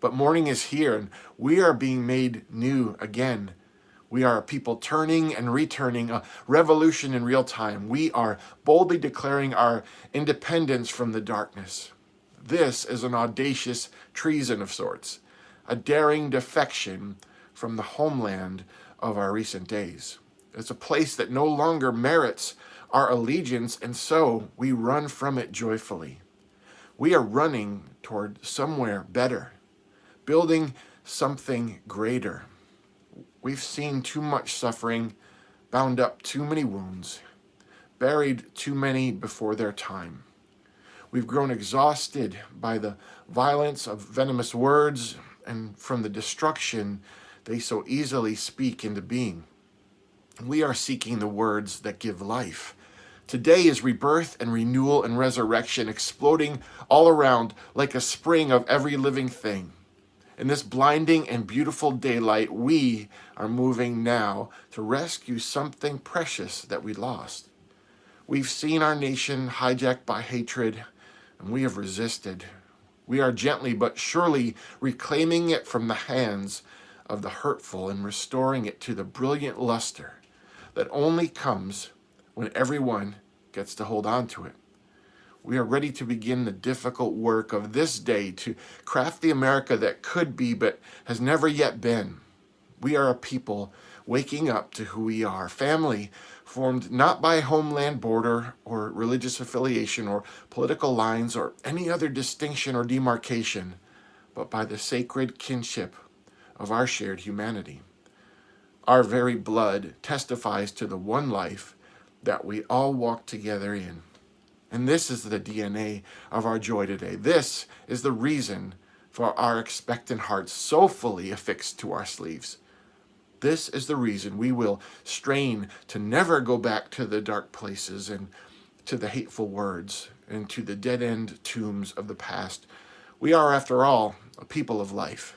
But morning is here, and we are being made new again. We are a people turning and returning, a revolution in real time. We are boldly declaring our independence from the darkness. This is an audacious treason of sorts, a daring defection from the homeland of our recent days. It's a place that no longer merits our allegiance, and so we run from it joyfully. We are running toward somewhere better, building something greater. We've seen too much suffering, bound up too many wounds, buried too many before their time. We've grown exhausted by the violence of venomous words and from the destruction they so easily speak into being. We are seeking the words that give life. Today is rebirth and renewal and resurrection exploding all around like a spring of every living thing. In this blinding and beautiful daylight, we are moving now to rescue something precious that we lost. We've seen our nation hijacked by hatred, and we have resisted. We are gently but surely reclaiming it from the hands of the hurtful and restoring it to the brilliant luster that only comes when everyone gets to hold on to it. We are ready to begin the difficult work of this day to craft the America that could be but has never yet been. We are a people waking up to who we are, family formed not by homeland border or religious affiliation or political lines or any other distinction or demarcation, but by the sacred kinship of our shared humanity. Our very blood testifies to the one life that we all walk together in. And this is the DNA of our joy today. This is the reason for our expectant hearts so fully affixed to our sleeves. This is the reason we will strain to never go back to the dark places and to the hateful words and to the dead-end tombs of the past. We are, after all, a people of life.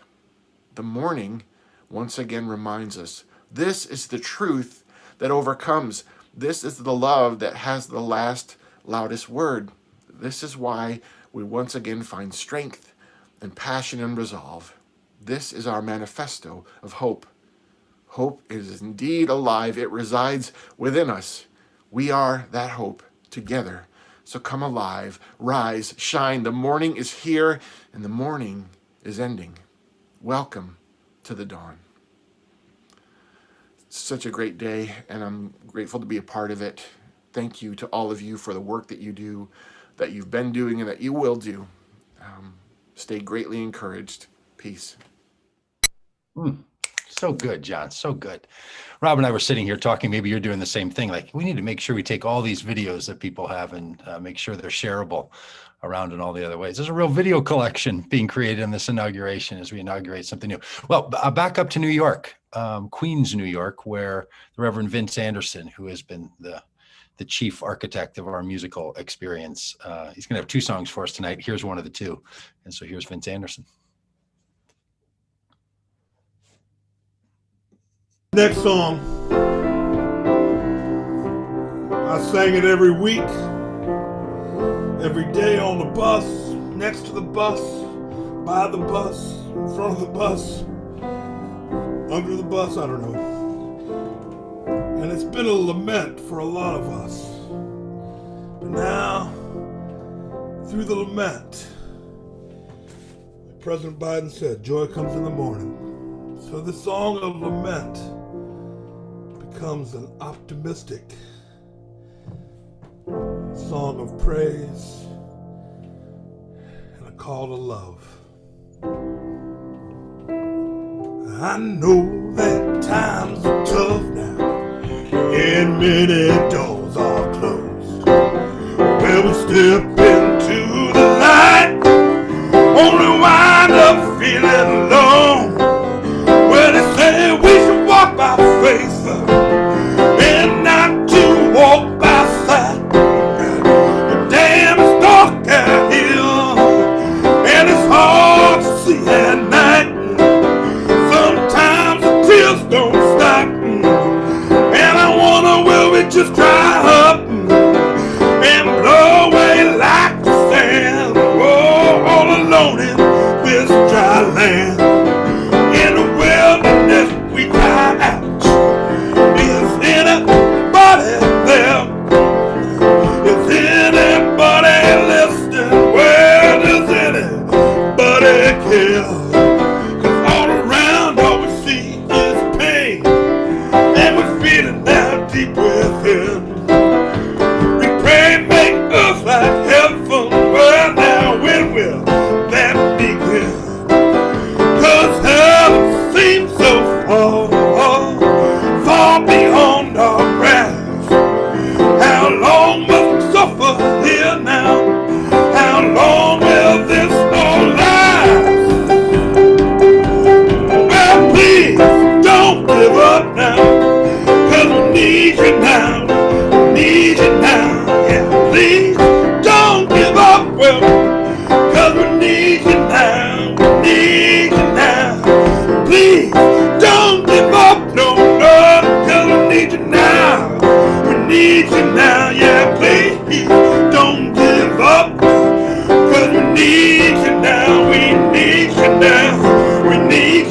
The morning once again reminds us this is the truth that overcomes. This is the love that has the last loudest word. This is why we once again find strength and passion and resolve. This is our manifesto of hope. Hope is indeed alive. It resides within us. We are that hope together. So come alive, rise, shine. The morning is here and the morning is ending. Welcome to the dawn. It's such a great day and I'm grateful to be a part of it. Thank you to all of you for the work that you do, that you've been doing, and that you will do. Stay greatly encouraged. Peace. So good, John. So good. Rob and I were sitting here talking. Maybe you're doing the same thing. Like, we need to make sure we take all these videos that people have and make sure they're shareable around in all the other ways. There's a real video collection being created in this inauguration as we inaugurate something new. Well, back up to New York, Queens, New York, where the Reverend Vince Anderson, who has been the chief architect of our musical experience. He's going to have two songs for us tonight. Here's one of the two. And so here's Vince Anderson. Next song, I sang it every week, every day on the bus, next to the bus, by the bus, in front of the bus, under the bus, I don't know. And it's been a lament for a lot of us. But now, through the lament, like President Biden said, joy comes in the morning. So the song of lament becomes an optimistic song of praise and a call to love. I know that times are tough now, and many doors are closed. Well, we step into the light, only wind up feeling alone. Well, they say we should walk by faith and not to walk by sight. But damn, it's dark out here, and it's hard to see at night. Sometimes the tears don't stop, and I wonder, will we just dry up and blow away life?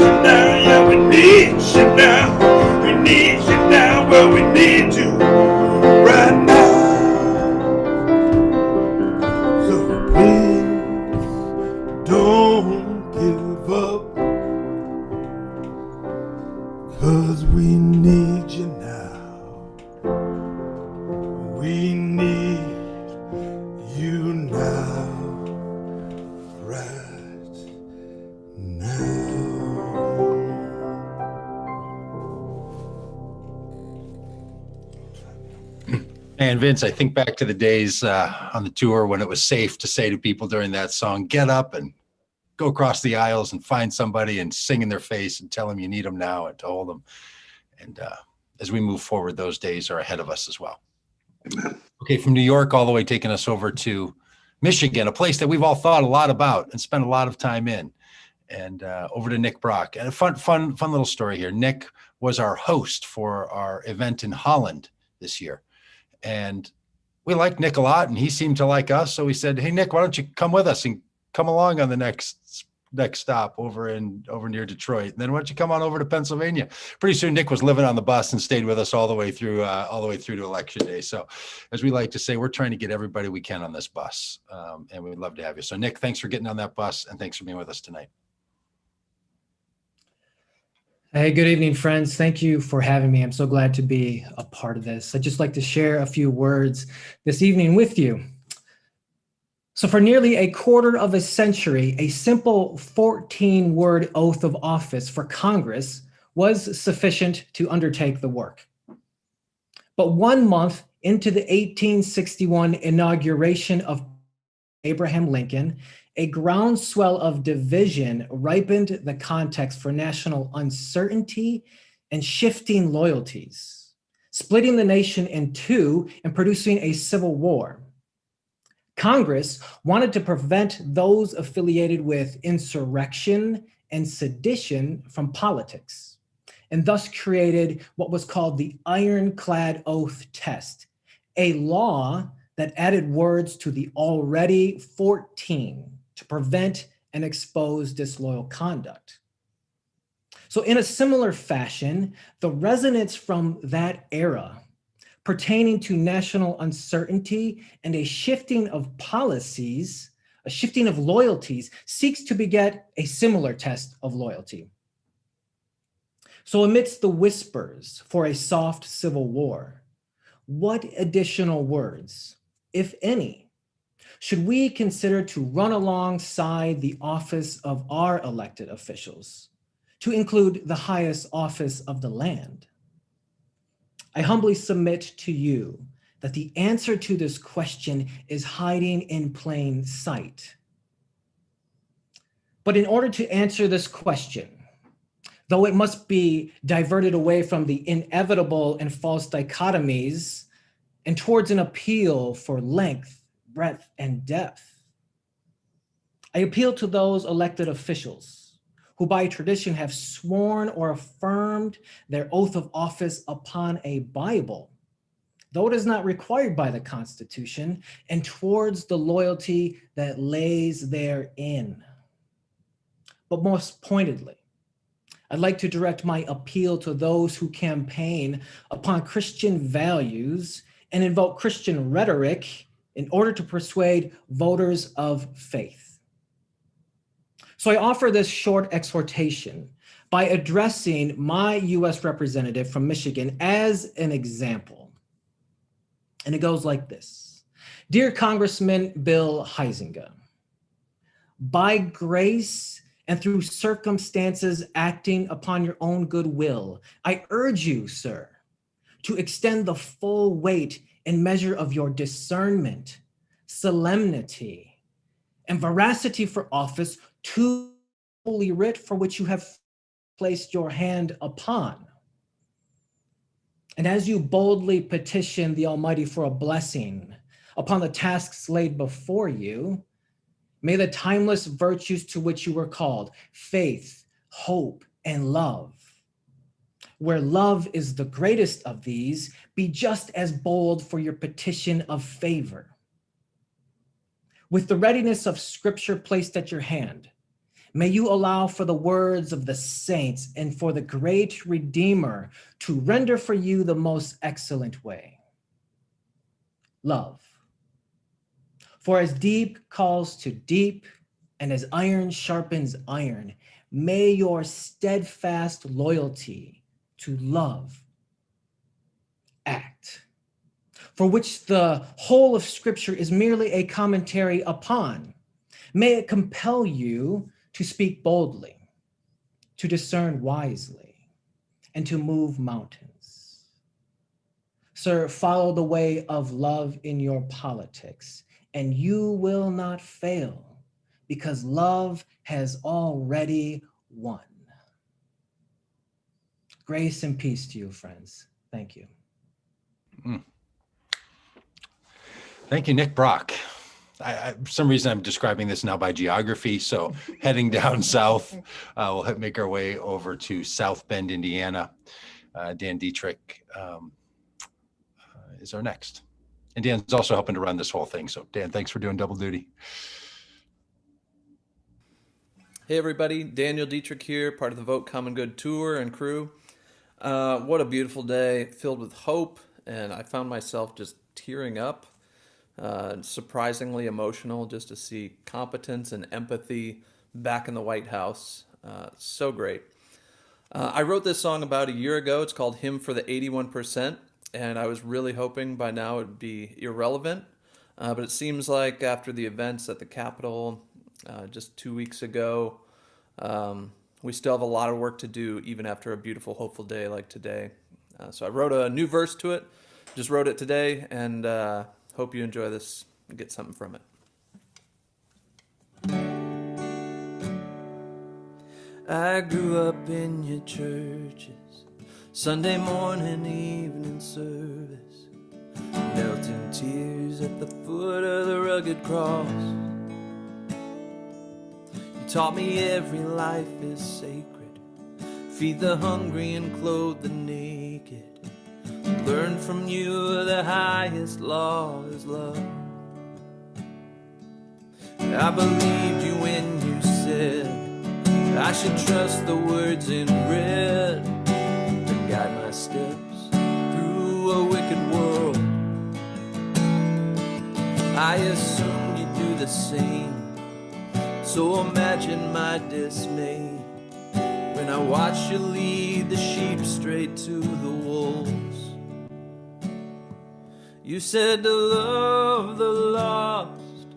you now, yeah, we need you now. We need you now, well, we need you right now. So please don't give up, 'cause we need you now. We need you now, right now. And Vince, I think back to the days on the tour when it was safe to say to people during that song, get up and go across the aisles and find somebody and sing in their face and tell them you need them now and to hold them. And as we move forward, those days are ahead of us as well. Okay, from New York all the way taking us over to Michigan, a place that we've all thought a lot about and spent a lot of time in. And over to Nick Brock. And a fun little story here. Nick was our host for our event in Holland this year. And we liked Nick a lot and he seemed to like us. So we said, hey, Nick, why don't you come with us and come along on the next stop over near Detroit. And then why don't you come on over to Pennsylvania? Pretty soon Nick was living on the bus and stayed with us all the way through to Election Day. So as we like to say, we're trying to get everybody we can on this bus. And we'd love to have you. So Nick, thanks for getting on that bus and thanks for being with us tonight. Hey, good evening, friends. Thank you for having me. I'm so glad to be a part of this. I'd just like to share a few words this evening with you. So for nearly a quarter of a century, a simple 14-word oath of office for Congress was sufficient to undertake the work. But 1 month into the 1861 inauguration of Abraham Lincoln, a groundswell of division ripened the context for national uncertainty and shifting loyalties, splitting the nation in two and producing a civil war. Congress wanted to prevent those affiliated with insurrection and sedition from politics, and thus created what was called the Ironclad Oath Test, a law that added words to the already 14 to prevent and expose disloyal conduct. So in a similar fashion, the resonance from that era pertaining to national uncertainty and a shifting of policies, a shifting of loyalties, seeks to beget a similar test of loyalty. So amidst the whispers for a soft civil war, what additional words, if any, should we consider to run alongside the office of our elected officials, to include the highest office of the land? I humbly submit to you that the answer to this question is hiding in plain sight. But in order to answer this question, though it must be diverted away from the inevitable and false dichotomies and towards an appeal for length, breadth, and depth, I appeal to those elected officials who by tradition have sworn or affirmed their oath of office upon a Bible, though it is not required by the Constitution, and towards the loyalty that lays therein. But most pointedly, I'd like to direct my appeal to those who campaign upon Christian values and invoke Christian rhetoric in order to persuade voters of faith. So I offer this short exhortation by addressing my US representative from Michigan as an example. And it goes like this. Dear Congressman Bill Huizenga, by grace and through circumstances acting upon your own goodwill, I urge you, sir, to extend the full weight and measure of your discernment, solemnity, and veracity for office to Holy Writ for which you have placed your hand upon. And as you boldly petition the Almighty for a blessing upon the tasks laid before you, may the timeless virtues to which you were called, faith, hope, and love, where love is the greatest of these, be just as bold for your petition of favor. With the readiness of Scripture placed at your hand, May you allow for the words of the saints and for the great Redeemer to render for you the most excellent way. Love. For as deep calls to deep, and as iron sharpens iron, may your steadfast loyalty to love act, for which the whole of Scripture is merely a commentary upon. May it compel you to speak boldly, to discern wisely, and to move mountains. Sir, follow the way of love in your politics, and you will not fail, because love has already won. Grace and peace to you, friends. Thank you. Thank you, Nick Brock. For some reason, I'm describing this now by geography. So heading down south, we'll make our way over to South Bend, Indiana. Dan Deitrich is our next. And Dan's also helping to run this whole thing. So Dan, thanks for doing double duty. Hey everybody, Daniel Deitrich here, part of the Vote Common Good tour and crew. What a beautiful day, filled with hope, and I found myself just tearing up. Surprisingly emotional just to see competence and empathy back in the White House. So great. I wrote this song about a year ago. It's called Hymn for the 81%, and I was really hoping by now it would be irrelevant. But it seems like after the events at the Capitol just 2 weeks ago, we still have a lot of work to do even after a beautiful, hopeful day like today. So I wrote a new verse to it, just wrote it today, and hope you enjoy this and get something from it. I grew up in your churches, Sunday morning, evening service, knelt in tears at the foot of the rugged cross. You taught me every life is sacred, feed the hungry and clothe the naked. Learn from you the highest law is love. I believed you when you said I should trust the words in red to guide my steps through a wicked world. I assumed you'd do the same, so imagine my dismay when I watch you lead the sheep straight to the wolves. You said to love the lost,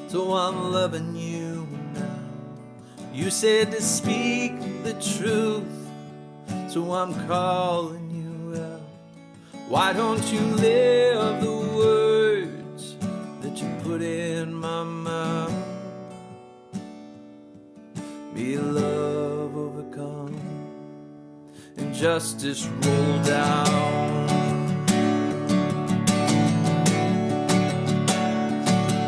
so I'm loving you now. You said to speak the truth, so I'm calling you out. Why don't you live the words that you put in my mouth? May love overcome and justice roll down.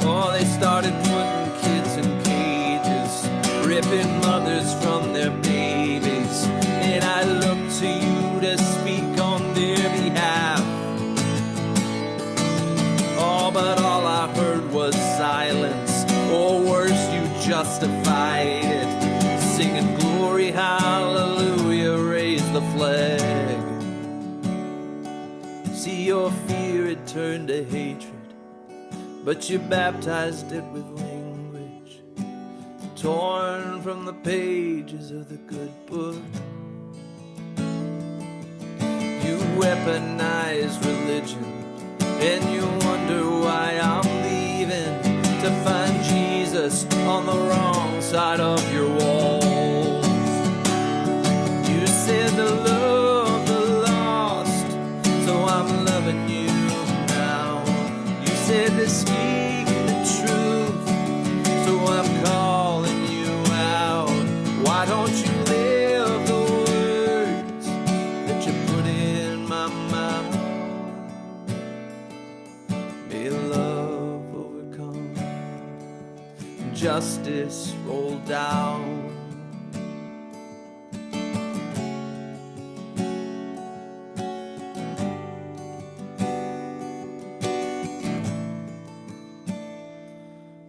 Oh, they started putting kids in cages, ripping mothers from their babies, and I look to you to speak on their behalf. Oh, but all I heard was silence, or worse, you justified it, singing glory, hallelujah, raise the flag. See, your fear had turned to hatred, but you baptized it with language torn from the pages of the good book. You weaponize religion, and you wonder why I'm leaving to find Jesus on the wrong side of your walls. You said to love the lost, so I'm loving you now. You said to speak the truth, so I'm calling you out. Why don't you live the words that you put in my mouth? May love overcome, justice roll down.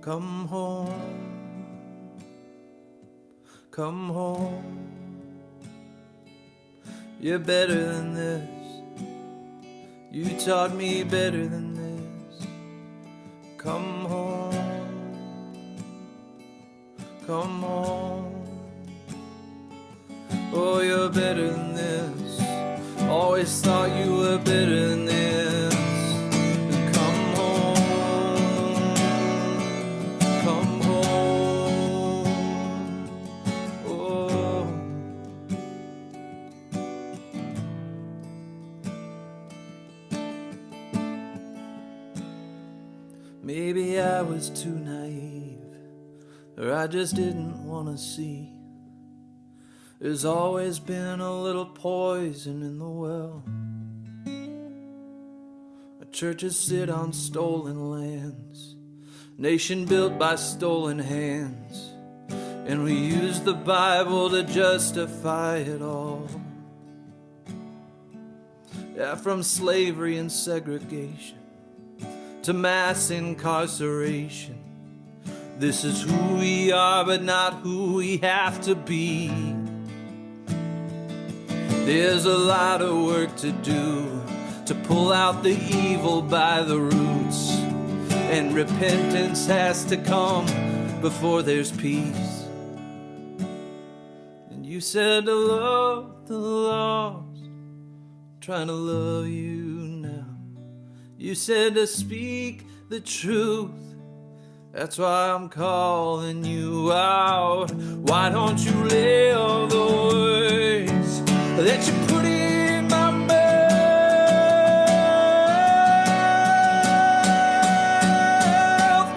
Come home, come home. You're better than this. You taught me better than this. Come home, come home. Oh, you're better than this. Always thought you were better than this. Come home, come home. Oh. Maybe I was too naive, or I just didn't want to see. There's always been a little poison in the well. Churches sit on stolen lands, nation built by stolen hands, and we use the Bible to justify it all. Yeah, from slavery and segregation to mass incarceration. This is who we are, but not who we have to be. There's a lot of work to do to pull out the evil by the roots, and repentance has to come before there's peace. And you said to love the lost, trying to love you now. You said to speak the truth, that's why I'm calling you out. Why don't you live the words that you put in my mouth?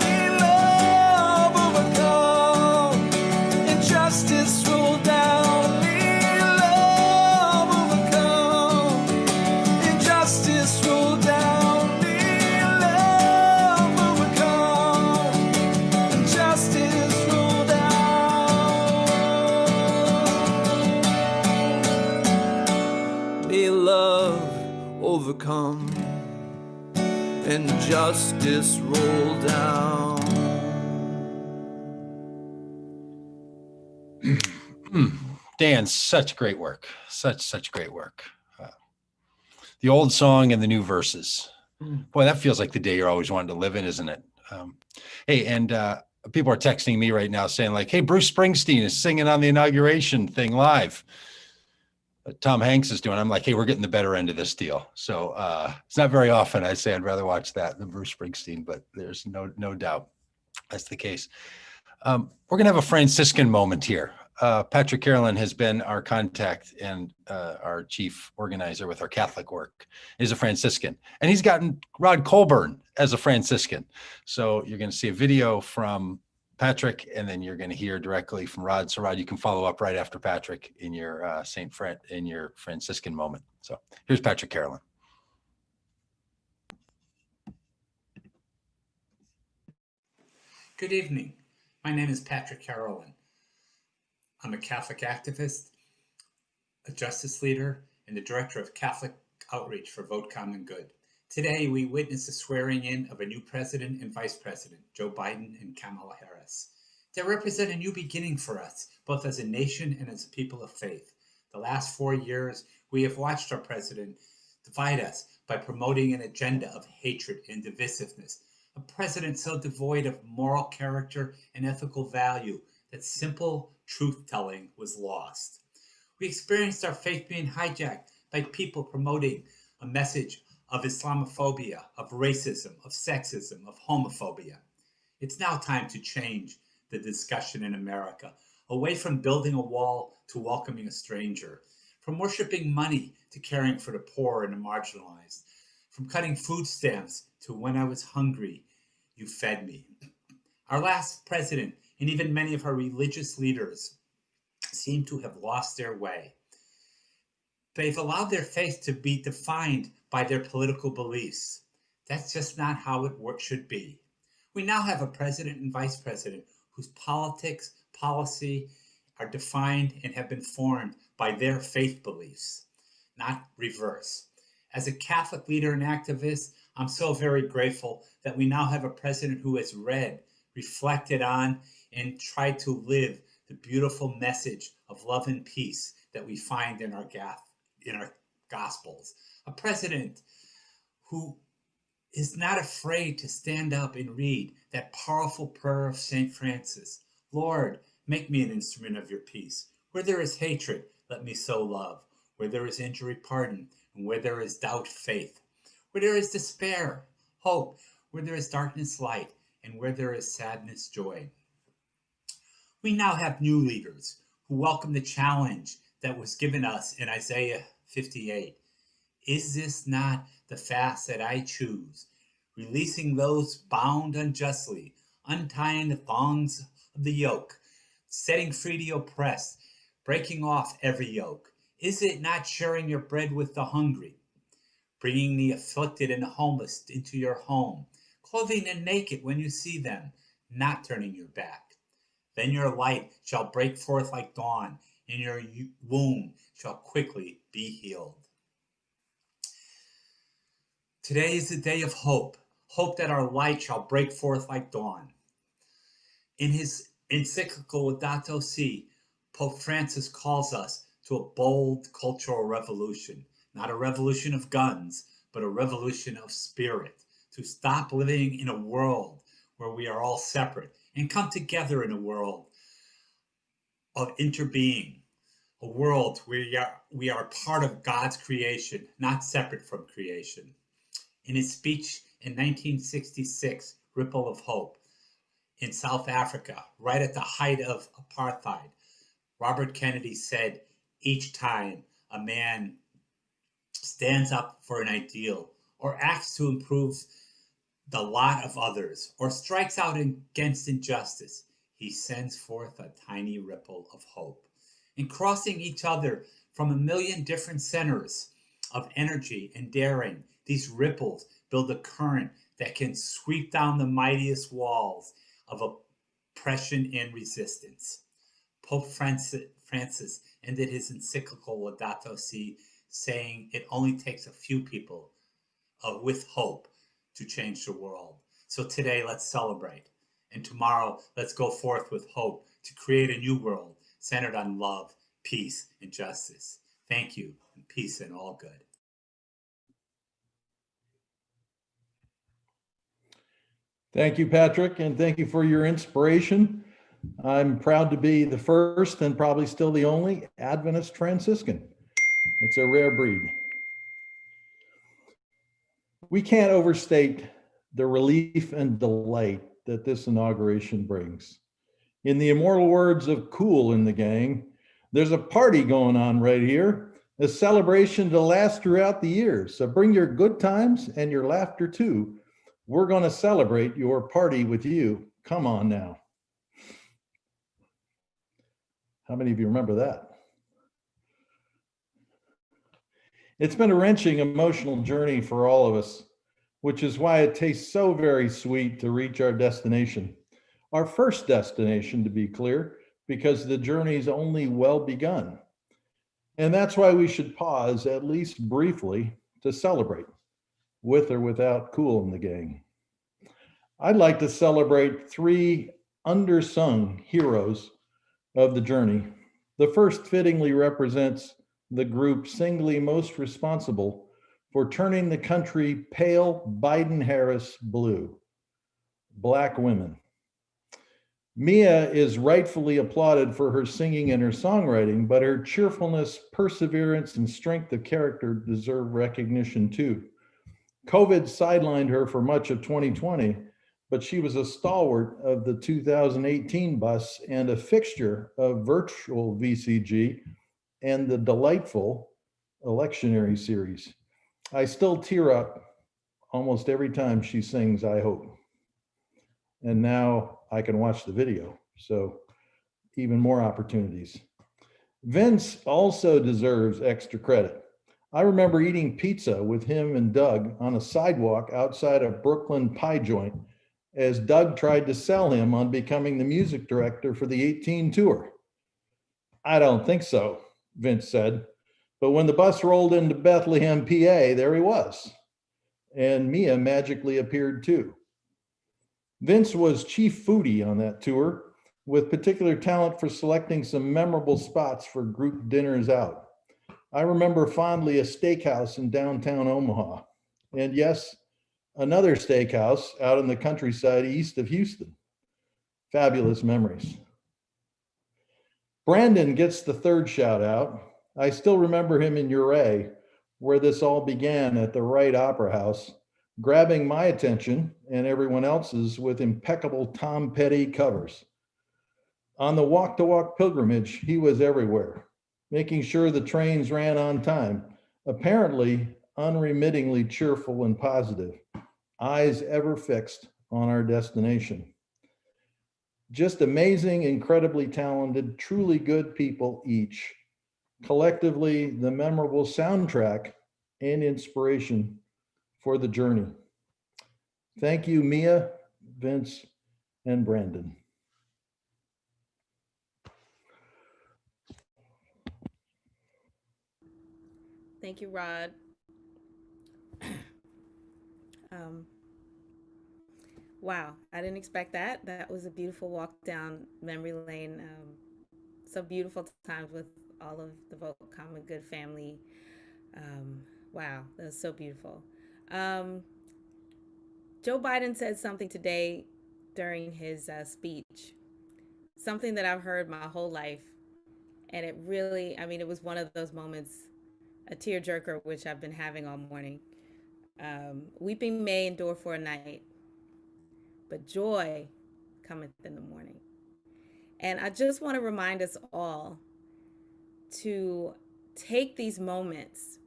May love overcome, injustice roll down. May love overcome, injustice roll down. May love overcome, injustice roll down. May love overcome and justice roll down. Dan, such great work. Such great work. The old song and the new verses. Boy, that feels like the day you're always wanting to live in, isn't it? Hey, and people are texting me right now saying like, hey, Bruce Springsteen is singing on the inauguration thing live. Tom Hanks is doing. I'm like, hey, we're getting the better end of this deal. So it's not very often I say I'd rather watch that than Bruce Springsteen, but there's no doubt that's the case. We're going to have a Franciscan moment here. Patrick Carolan has been our contact and our chief organizer with our Catholic work. He's a Franciscan, and he's gotten Rod Colburn as a Franciscan. So you're going to see a video from Patrick, and then you're going to hear directly from Rod. So Rod, you can follow up right after Patrick in your in your Franciscan moment. So here's Patrick Carolan. Good evening. My name is Patrick Carolan. I'm a Catholic activist, a justice leader, and the director of Catholic outreach for Vote Common Good. Today, we witness the swearing in of a new president and vice president, Joe Biden and Kamala Harris. They represent a new beginning for us, both as a nation and as a people of faith. The last 4 years, we have watched our president divide us by promoting an agenda of hatred and divisiveness, a president so devoid of moral character and ethical value that simple truth-telling was lost. We experienced our faith being hijacked by people promoting a message of Islamophobia, of racism, of sexism, of homophobia. It's now time to change the discussion in America, away from building a wall to welcoming a stranger, from worshiping money to caring for the poor and the marginalized, from cutting food stamps to when I was hungry, you fed me. Our last president and even many of our religious leaders seem to have lost their way. They've allowed their faith to be defined by their political beliefs. That's just not how it should be. We now have a president and vice president whose politics, policy are defined and have been formed by their faith beliefs, not reverse. As a Catholic leader and activist, I'm so very grateful that we now have a president who has read, reflected on, and tried to live the beautiful message of love and peace that we find in our Gospels. A president who is not afraid to stand up and read that powerful prayer of St. Francis. Lord, make me an instrument of your peace. Where there is hatred, let me sow love. Where there is injury, pardon. And where there is doubt, faith. Where there is despair, hope. Where there is darkness, light. And where there is sadness, joy. We now have new leaders who welcome the challenge that was given us in Isaiah 58. Is this not the fast that I choose? Releasing those bound unjustly, untying the thongs of the yoke, setting free the oppressed, breaking off every yoke. Is it not sharing your bread with the hungry, bringing the afflicted and the homeless into your home, clothing the naked when you see them, not turning your back? Then your light shall break forth like dawn, and your wound shall quickly be healed. Today is the day of hope, hope that our light shall break forth like dawn. In his encyclical Laudato Si, Pope Francis calls us to a bold cultural revolution, not a revolution of guns, but a revolution of spirit, to stop living in a world where we are all separate and come together in a world of interbeing, a world where we are part of God's creation, not separate from creation. In his speech in 1966, Ripple of Hope, in South Africa, right at the height of apartheid, Robert Kennedy said, each time a man stands up for an ideal or acts to improve the lot of others or strikes out against injustice, he sends forth a tiny ripple of hope. In crossing each other from a million different centers of energy and daring, these ripples build a current that can sweep down the mightiest walls of oppression and resistance. Pope Francis ended his encyclical Laudato Si saying it only takes a few people with hope to change the world. So today, let's celebrate. And tomorrow, let's go forth with hope to create a new world centered on love, peace, and justice. Thank you, and peace and all good. Thank you, Patrick, and thank you for your inspiration. I'm proud to be the first and probably still the only Adventist Franciscan. It's a rare breed. We can't overstate the relief and delight that this inauguration brings. In the immortal words of Kool and the gang, there's a party going on right here, a celebration to last throughout the years. So bring your good times and your laughter too. We're going to celebrate your party with you. Come on now. How many of you remember that? It's been a wrenching emotional journey for all of us, which is why it tastes so very sweet to reach our destination. Our first destination, to be clear, because the journey's only well begun. And that's why we should pause, at least briefly, to celebrate, with or without Kool and the gang. I'd like to celebrate three undersung heroes of the journey. The first fittingly represents the group singly most responsible for turning the country pale Biden-Harris blue, Black women. Meah is rightfully applauded for her singing and her songwriting, but her cheerfulness, perseverance, and strength of character deserve recognition too. COVID sidelined her for much of 2020, but she was a stalwart of the 2018 bus and a fixture of virtual VCG and the delightful electionary series. I still tear up almost every time she sings I Hope. And now I can watch the video, so even more opportunities. Vince also deserves extra credit. I remember eating pizza with him and Doug on a sidewalk outside a Brooklyn pie joint as Doug tried to sell him on becoming the music director for the 18 tour. I don't think so, Vince said. But when the bus rolled into Bethlehem, PA, there he was. And Meah magically appeared too. Vince was chief foodie on that tour, with particular talent for selecting some memorable spots for group dinners out. I remember fondly a steakhouse in downtown Omaha. And yes, another steakhouse out in the countryside east of Houston. Fabulous memories. Brandon gets the third shout out. I still remember him in Ouray, where this all began at the Wright Opera House, grabbing my attention and everyone else's with impeccable Tom Petty covers. On the walk-to-walk pilgrimage, he was everywhere, making sure the trains ran on time, apparently unremittingly cheerful and positive, eyes ever fixed on our destination. Just amazing, incredibly talented, truly good people each. Collectively, the memorable soundtrack and inspiration for the journey. Thank you, Meah, Vince, and Brandon. Thank you, Rod. Wow, I didn't expect that. That was a beautiful walk down memory lane. So beautiful times with all of the Vote Common Good family. Wow, that was so beautiful. Joe Biden said something today during his speech, something that I've heard my whole life. And it really, I mean, it was one of those moments, a tearjerker, which I've been having all morning. Weeping may endure for a night, but joy cometh in the morning. And I just want to remind us all to take these moments,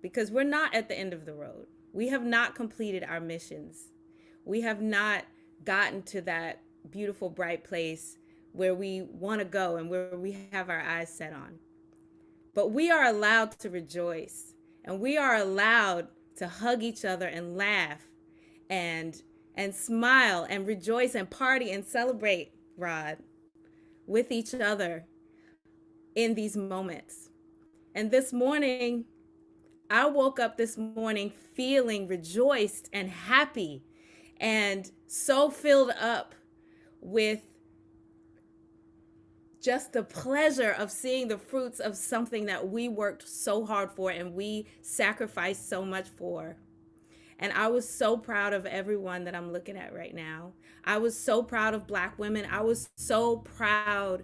because we're not at the end of the road. We have not completed our missions. We have not gotten to that beautiful, bright place where we want to go and where we have our eyes set on. But we are allowed to rejoice, and we are allowed to hug each other and laugh and smile and rejoice and party and celebrate, Rod, with each other in these moments. And this morning, I woke up this morning feeling rejoiced and happy and so filled up with just the pleasure of seeing the fruits of something that we worked so hard for and we sacrificed so much for. And I was so proud of everyone that I'm looking at right now. I was so proud of Black women. I was so proud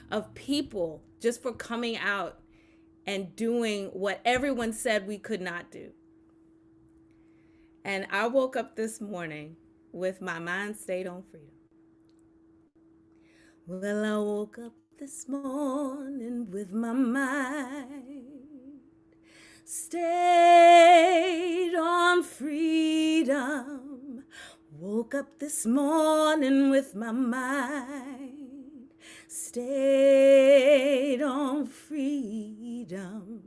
of people just for coming out and doing what everyone said we could not do. And I woke up this morning with my mind stayed on freedom. Well, I woke up this morning with my mind stayed on freedom. Woke up this morning with my mind stayed on freedom.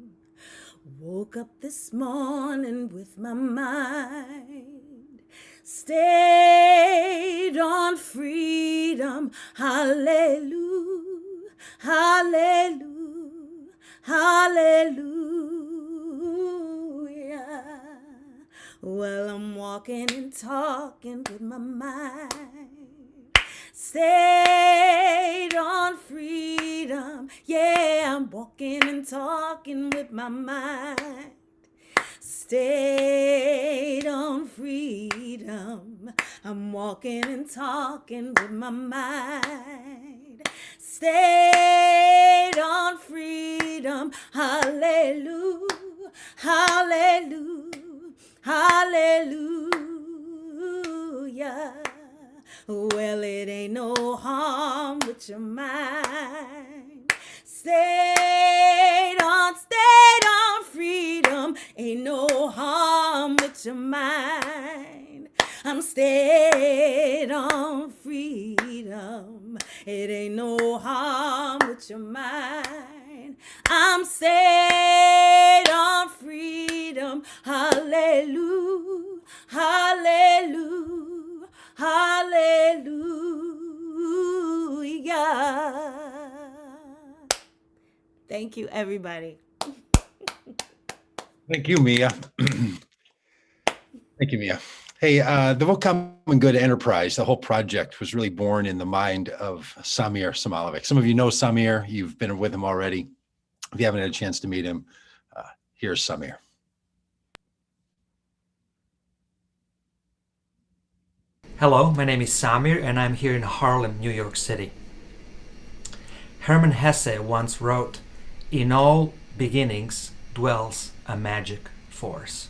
Woke up this morning with my mind stayed on freedom. Hallelujah, hallelujah, hallelujah. Well, I'm walking and talking with my mind stayed on freedom. Yeah, I'm walking and talking with my mind stayed on freedom. I'm walking and talking with my mind stayed on freedom. Hallelujah, hallelujah, hallelujah. Well, it ain't no harm with your mind stayed on freedom. Ain't no harm with your mind. I'm stayed on freedom. It ain't no harm with your mind. I'm stayed on freedom. Hallelujah, hallelujah, hallelujah. Thank you, everybody. Thank you, Meah. Thank you, Meah. Hey, the Vote Common Good enterprise, the whole project was really born in the mind of Samir Selmanovic. Some of you know Samir, you've been with him already. If you haven't had a chance to meet him, here's Samir. Hello, my name is Samir and I'm here in Harlem, New York City. Hermann Hesse once wrote, "In all beginnings dwells a magic force."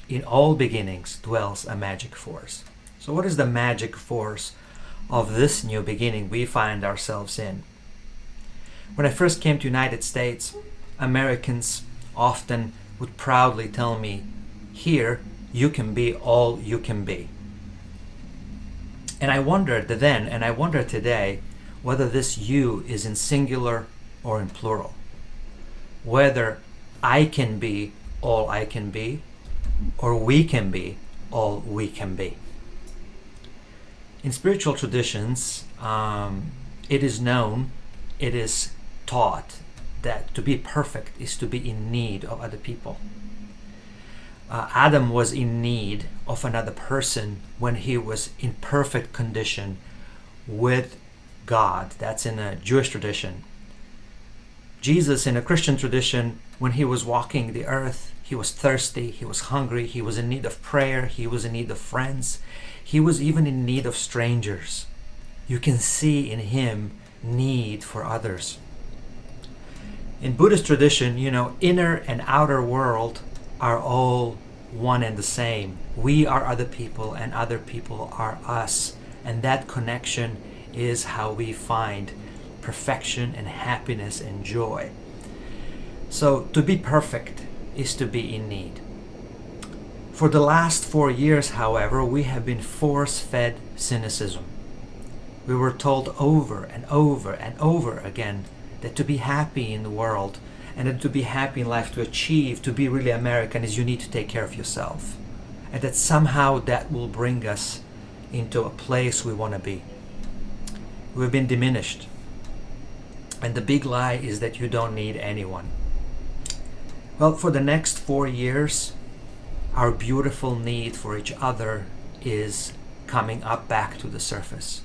In all beginnings dwells a magic force. So what is the magic force of this new beginning we find ourselves in? When I first came to United States, Americans often would proudly tell me, "Here you can be all you can be." And I wondered then, and I wonder today, whether this you is in singular or in plural. Whether I can be all I can be, or we can be all we can be. In spiritual traditions, it is known, it is taught that to be perfect is to be in need of other people. Adam was in need of another person when he was in perfect condition with God. That's in a Jewish tradition. Jesus, in a Christian tradition, when he was walking the earth, he was thirsty, he was hungry, he was in need of prayer, he was in need of friends, he was even in need of strangers. You can see in him need for others. In Buddhist tradition, inner and outer world are all one and the same. We are other people and other people are us. And that connection is how we find perfection and happiness and joy. So to be perfect is to be in need. For the last 4 years, however, we have been force-fed cynicism. We were told over and over and over again that to be happy in the world and that to be happy in life, to achieve, to be really American, is you need to take care of yourself. And that somehow that will bring us into a place we want to be. We've been diminished. And the big lie is that you don't need anyone. Well, for the next 4 years, our beautiful need for each other is coming up back to the surface.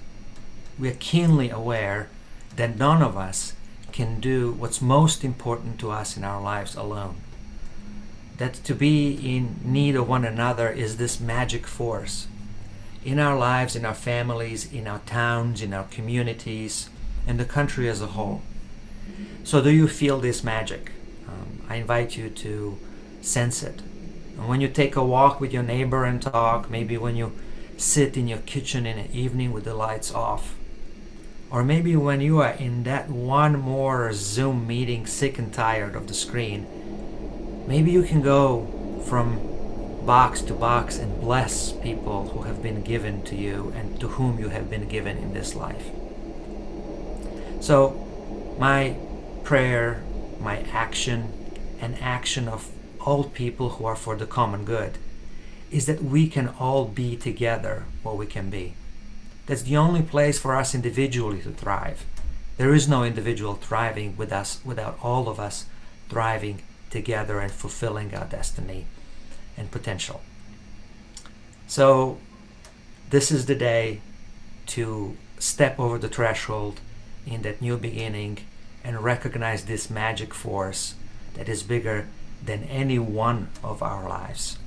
We are keenly aware that none of us can do what's most important to us in our lives alone. That to be in need of one another is this magic force in our lives, in our families, in our towns, in our communities, and the country as a whole. So do you feel this magic? I invite you to sense it. And when you take a walk with your neighbor and talk, maybe when you sit in your kitchen in the evening with the lights off, or maybe when you are in that one more Zoom meeting, sick and tired of the screen, maybe you can go from box to box and bless people who have been given to you and to whom you have been given in this life. So my prayer, my action, and action of all people who are for the common good is that we can all be together what we can be. That's the only place for us individually to thrive. There is no individual thriving with us without all of us thriving together and fulfilling our destiny and potential. So this is the day to step over the threshold in that new beginning and recognize this magic force that is bigger than any one of our lives.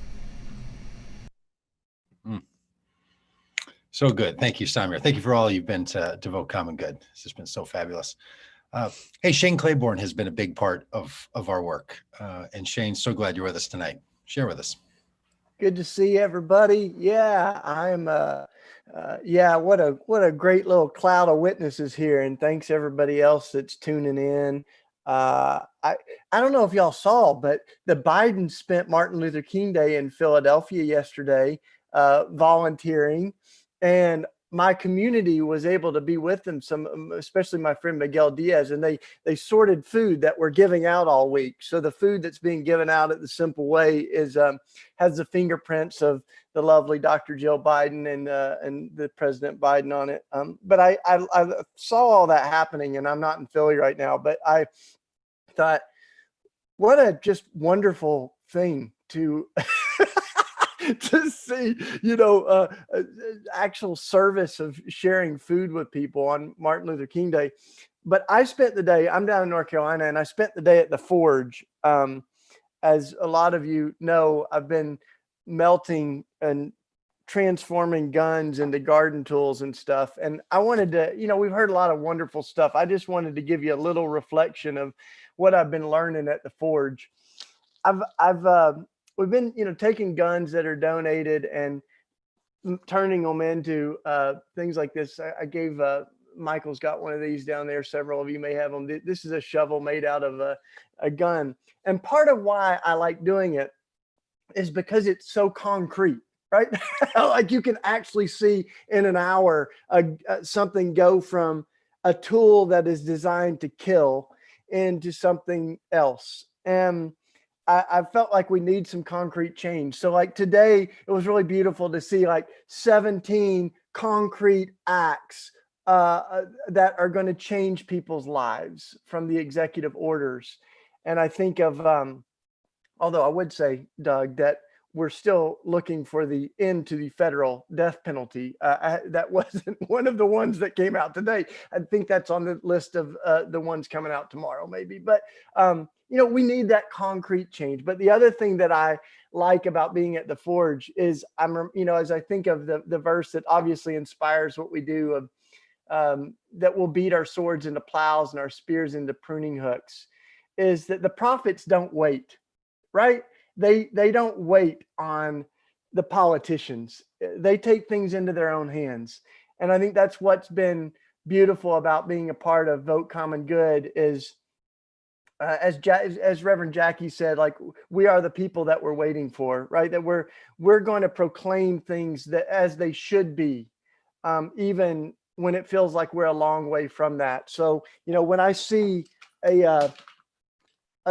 So good. Thank you, Samir. Thank you for all you've been to Vote Common Good. This has been so fabulous. Hey, Shane Claiborne has been a big part of our work. And Shane, so glad you're with us tonight. Share with us. Good to see everybody. Yeah, I'm what a great little cloud of witnesses here, and thanks everybody else that's tuning in. I don't know if y'all saw, but the Biden spent Martin Luther King Day in Philadelphia yesterday volunteering, and my community was able to be with them, especially my friend Miguel Diaz, and they sorted food that we're giving out all week. So the food that's being given out at the Simple Way is has the fingerprints of the lovely Dr. Jill Biden and the President Biden on it. But I saw all that happening, and I'm not in Philly right now, but I thought, what a just wonderful thing to to see, actual service of sharing food with people on Martin Luther King Day. But I spent the day, I'm down in North Carolina, and I spent the day at the Forge. As a lot of you know, I've been melting and transforming guns into garden tools and stuff. And I wanted to, we've heard a lot of wonderful stuff. I just wanted to give you a little reflection of what I've been learning at the Forge. We've been, taking guns that are donated and turning them into things like this. I gave Michael's got one of these down there. Several of you may have them. This is a shovel made out of a gun. And part of why I like doing it is because it's so concrete, right? Like you can actually see in an hour something go from a tool that is designed to kill into something else. And I felt like we need some concrete change. So like today, it was really beautiful to see like 17 concrete acts that are going to change people's lives from the executive orders. And I think of, although I would say, Doug, that we're still looking for the end to the federal death penalty. That wasn't one of the ones that came out today. I think that's on the list of the ones coming out tomorrow, maybe. But, we need that concrete change. But the other thing that I like about being at the Forge is as I think of the verse that obviously inspires what we do, that we'll beat our swords into plows and our spears into pruning hooks, is that the prophets don't wait, right? They don't wait on the politicians. They take things into their own hands. And I think that's what's been beautiful about being a part of Vote Common Good is, as Reverend Jacquie said, like we are the people that we're waiting for, right? That we're going to proclaim things that as they should be, even when it feels like we're a long way from that. So, when I see a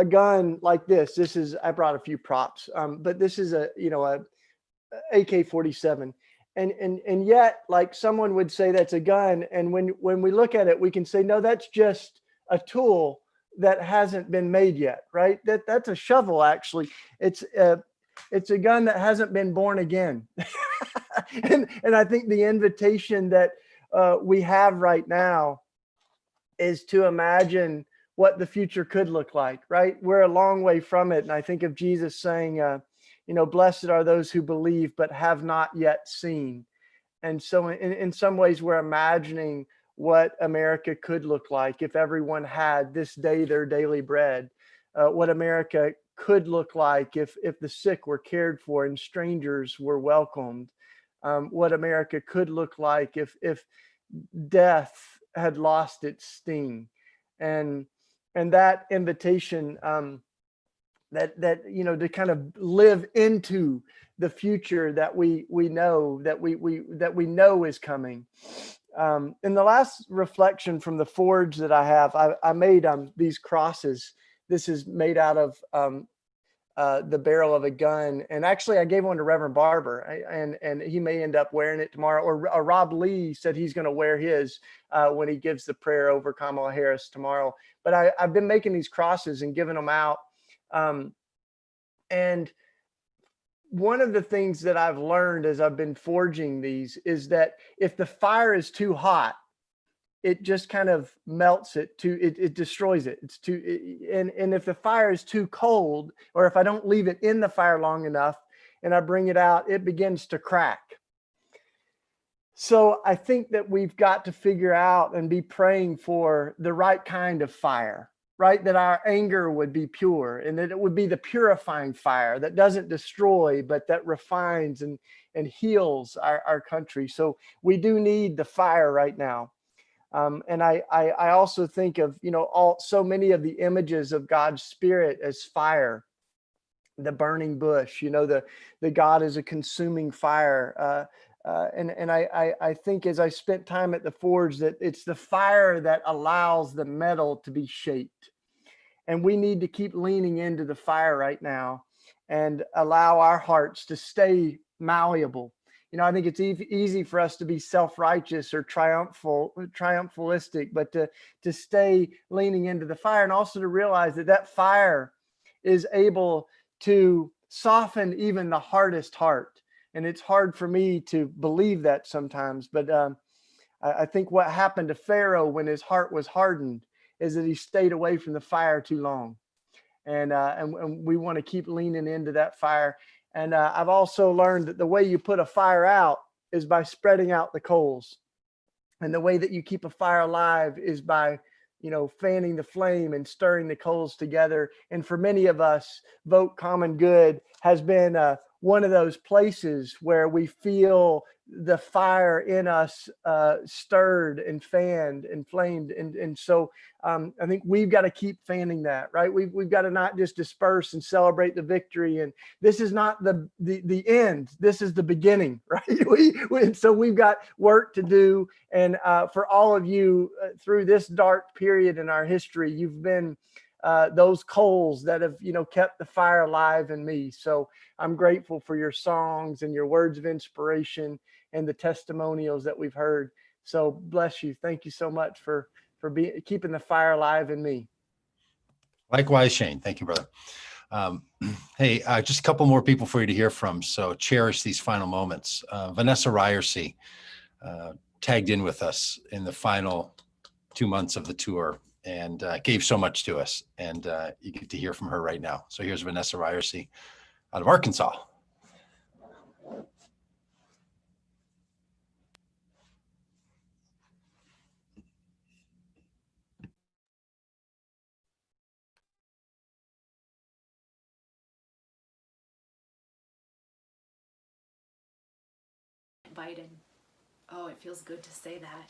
gun like this is, I brought a few props, but this is a AK-47. And yet, like someone would say that's a gun. And when we look at it, we can say, no, that's just a tool that hasn't been made yet, right? That's a shovel, actually. It's a gun that hasn't been born again. and I think the invitation that we have right now is to imagine what the future could look like, right? We're a long way from it. And I think of Jesus saying, blessed are those who believe, but have not yet seen. And so in some ways, we're imagining what America could look like if everyone had this day their daily bread, what America could look like if the sick were cared for and strangers were welcomed, what America could look like if death had lost its sting. And that invitation that to kind of live into the future that we know is coming. In the last reflection from the Forge that I have, I made these crosses. This is made out of the barrel of a gun, and actually I gave one to Reverend Barber, and he may end up wearing it tomorrow. Or Robb Lee said he's going to wear his when he gives the prayer over Kamala Harris tomorrow. But I've been making these crosses and giving them out, and one of the things that I've learned as I've been forging these is that if the fire is too hot, it just kind of melts it, it destroys it. It's too, and if the fire is too cold, or if I don't leave it in the fire long enough and I bring it out, it begins to crack. So I think that we've got to figure out and be praying for the right kind of fire, right? That our anger would be pure, and that it would be the purifying fire that doesn't destroy, but that refines and heals our country. So we do need the fire right now. And I also think of, so many of the images of God's Spirit as fire, the burning bush, the God is a consuming fire. And I think as I spent time at the Forge, that it's the fire that allows the metal to be shaped. And we need to keep leaning into the fire right now and allow our hearts to stay malleable. I think it's easy for us to be self-righteous or triumphalistic, but to stay leaning into the fire, and also to realize that fire is able to soften even the hardest heart. And it's hard for me to believe that sometimes. But I think what happened to Pharaoh when his heart was hardened is that he stayed away from the fire too long. And we want to keep leaning into that fire. And I've also learned that the way you put a fire out is by spreading out the coals. And the way that you keep a fire alive is by, fanning the flame and stirring the coals together. And for many of us, Vote Common Good has been one of those places where we feel the fire in us stirred and fanned and flamed. And so I think we've got to keep fanning that, right? We've got to not just disperse and celebrate the victory. And this is not the end. This is the beginning, right? So we've got work to do. And for all of you through this dark period in our history, you've been those coals that have, kept the fire alive in me. So I'm grateful for your songs and your words of inspiration and the testimonials that we've heard. So bless you. Thank you so much for keeping the fire alive in me. Likewise, Shane. Thank you, brother. Hey, just a couple more people for you to hear from. So cherish these final moments. Vanessa Ryerse tagged in with us in the final 2 months of the tour and gave so much to us. And you get to hear from her right now. So here's Vanessa Ryerse out of Arkansas. Biden. Oh, it feels good to say that.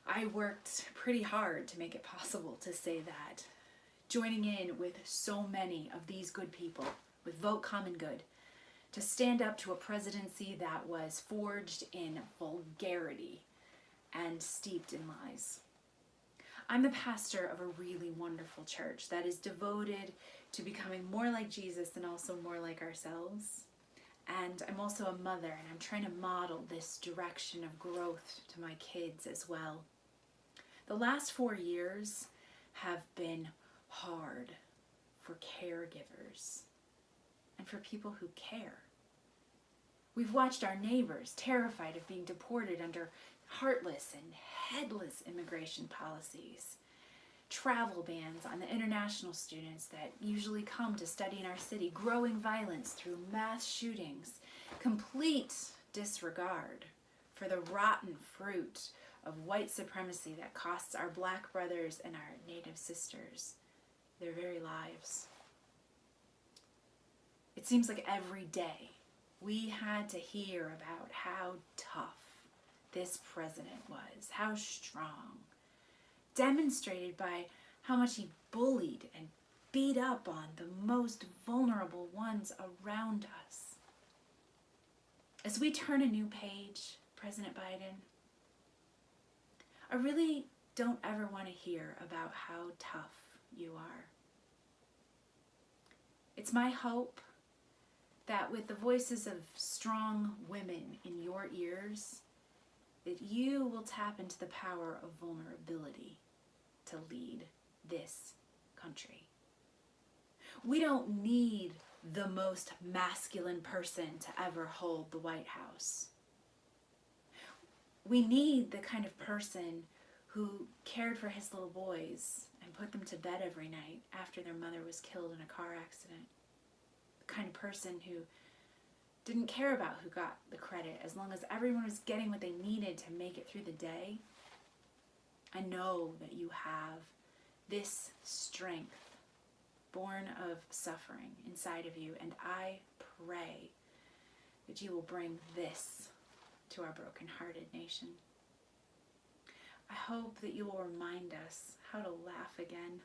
I worked pretty hard to make it possible to say that. Joining in with so many of these good people, with Vote Common Good, to stand up to a presidency that was forged in vulgarity and steeped in lies. I'm the pastor of a really wonderful church that is devoted to becoming more like Jesus and also more like ourselves. And I'm also a mother, and I'm trying to model this direction of growth to my kids as well. The last 4 years have been hard for caregivers and for people who care. We've watched our neighbors terrified of being deported under heartless and headless immigration policies, travel bans on the international students that usually come to study in our city, growing violence through mass shootings, complete disregard for the rotten fruit of white supremacy that costs our Black brothers and our Native sisters their very lives. It seems like every day we had to hear about how tough this president was, how strong, demonstrated by how much he bullied and beat up on the most vulnerable ones around us. As we turn a new page, President Biden, I really don't ever want to hear about how tough you are. It's my hope that with the voices of strong women in your ears, that you will tap into the power of vulnerability to lead this country. We don't need the most masculine person to ever hold the White House. We need the kind of person who cared for his little boys and put them to bed every night after their mother was killed in a car accident. The kind of person who didn't care about who got the credit as long as everyone was getting what they needed to make it through the day. I know that you have this strength born of suffering inside of you, and I pray that you will bring this to our broken-hearted nation. I hope that you will remind us how to laugh again,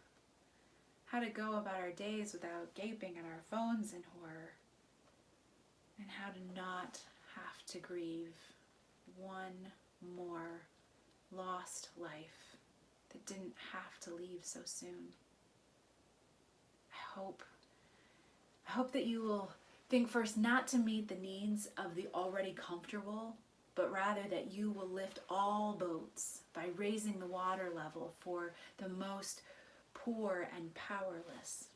how to go about our days without gaping at our phones in horror, and how to not have to grieve one more lost life that didn't have to leave so soon. I hope that you will think first not to meet the needs of the already comfortable, but rather that you will lift all boats by raising the water level for the most poor and powerless.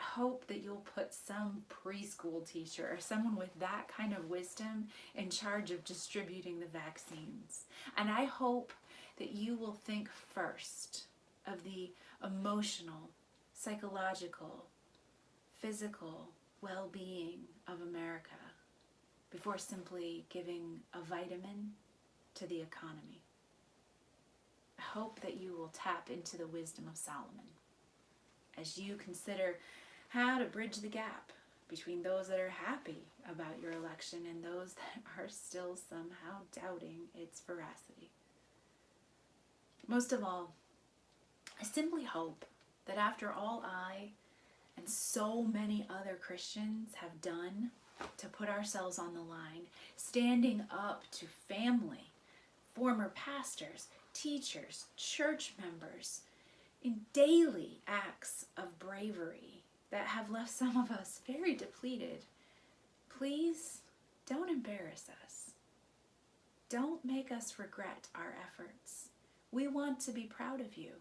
I hope that you'll put some preschool teacher or someone with that kind of wisdom in charge of distributing the vaccines. And I hope that you will think first of the emotional, psychological, physical well-being of America before simply giving a vitamin to the economy. I hope that you will tap into the wisdom of Solomon as you consider how to bridge the gap between those that are happy about your election and those that are still somehow doubting its veracity. Most of all, I simply hope that after all I and so many other Christians have done to put ourselves on the line, standing up to family, former pastors, teachers, church members, in daily acts of bravery that have left some of us very depleted, please don't embarrass us. Don't make us regret our efforts. We want to be proud of you.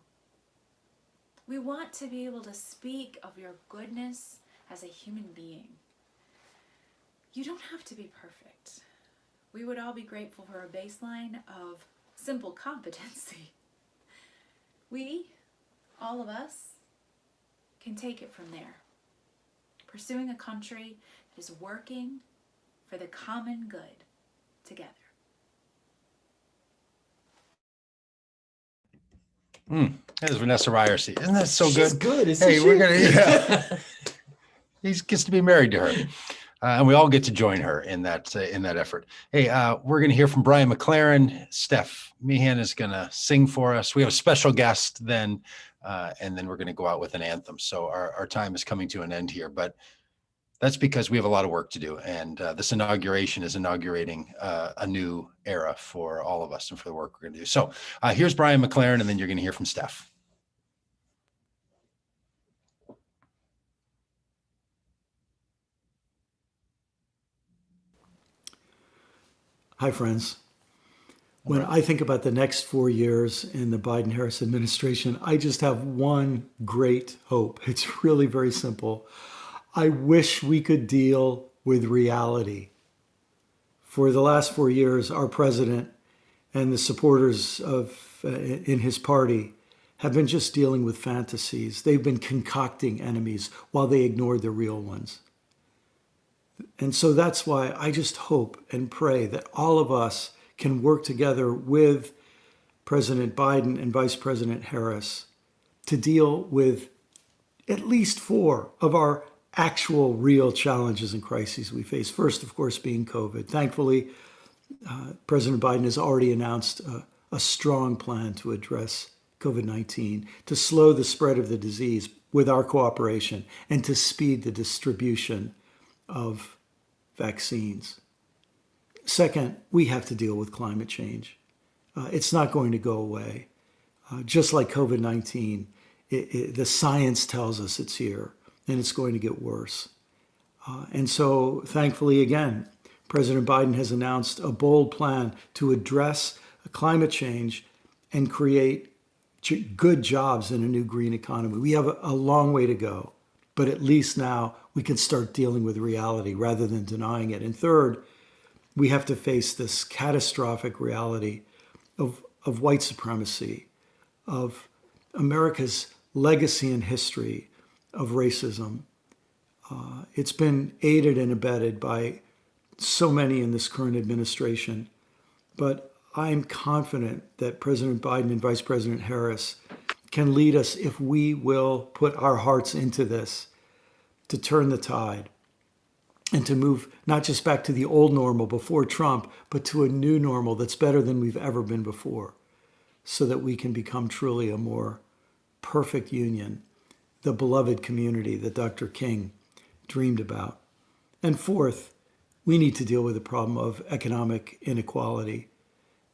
We want to be able to speak of your goodness as a human being. You don't have to be perfect. We would all be grateful for a baseline of simple competency. We, all of us, can take it from there. Pursuing a country that is working for the common good together. There's Vanessa Ryerse. Isn't that so She's good? good, isn't Hey, she? we're gonna. Yeah. He gets to be married to her, and we all get to join her in that effort. Hey, we're gonna hear from Brian McLaren. Steff, Mahan is gonna sing for us. We have a special guest then, and then we're gonna go out with an anthem. So our time is coming to an end here, but that's because we have a lot of work to do, and this inauguration is inaugurating a new era for all of us and for the work we're going to do. So here's Brian McLaren, and then you're going to hear from Steff. Hi, friends. When I think about the next 4 years in the Biden-Harris administration, I just have one great hope. It's really very simple. I wish we could deal with reality. For the last 4 years, our president and the supporters in his party have been just dealing with fantasies. They've been concocting enemies while they ignored the real ones. And so that's why I just hope and pray that all of us can work together with President Biden and Vice President Harris to deal with at least 4 of our actual real challenges and crises we face. First, of course, being COVID. Thankfully, President Biden has already announced a strong plan to address COVID-19, to slow the spread of the disease with our cooperation, and to speed the distribution of vaccines. Second, we have to deal with climate change. It's not going to go away. Just like COVID-19, the science tells us it's here, and it's going to get worse. And so, thankfully, again, President Biden has announced a bold plan to address climate change and create good jobs in a new green economy. We have a long way to go, but at least now we can start dealing with reality rather than denying it. And third, we have to face this catastrophic reality of white supremacy, of America's legacy and history of racism. It's been aided and abetted by so many in this current administration, but I'm confident that President Biden and Vice President Harris can lead us if we will put our hearts into this to turn the tide and to move not just back to the old normal before Trump, but to a new normal that's better than we've ever been before, so that we can become truly a more perfect union, the beloved community that Dr. King dreamed about. And fourth, we need to deal with the problem of economic inequality,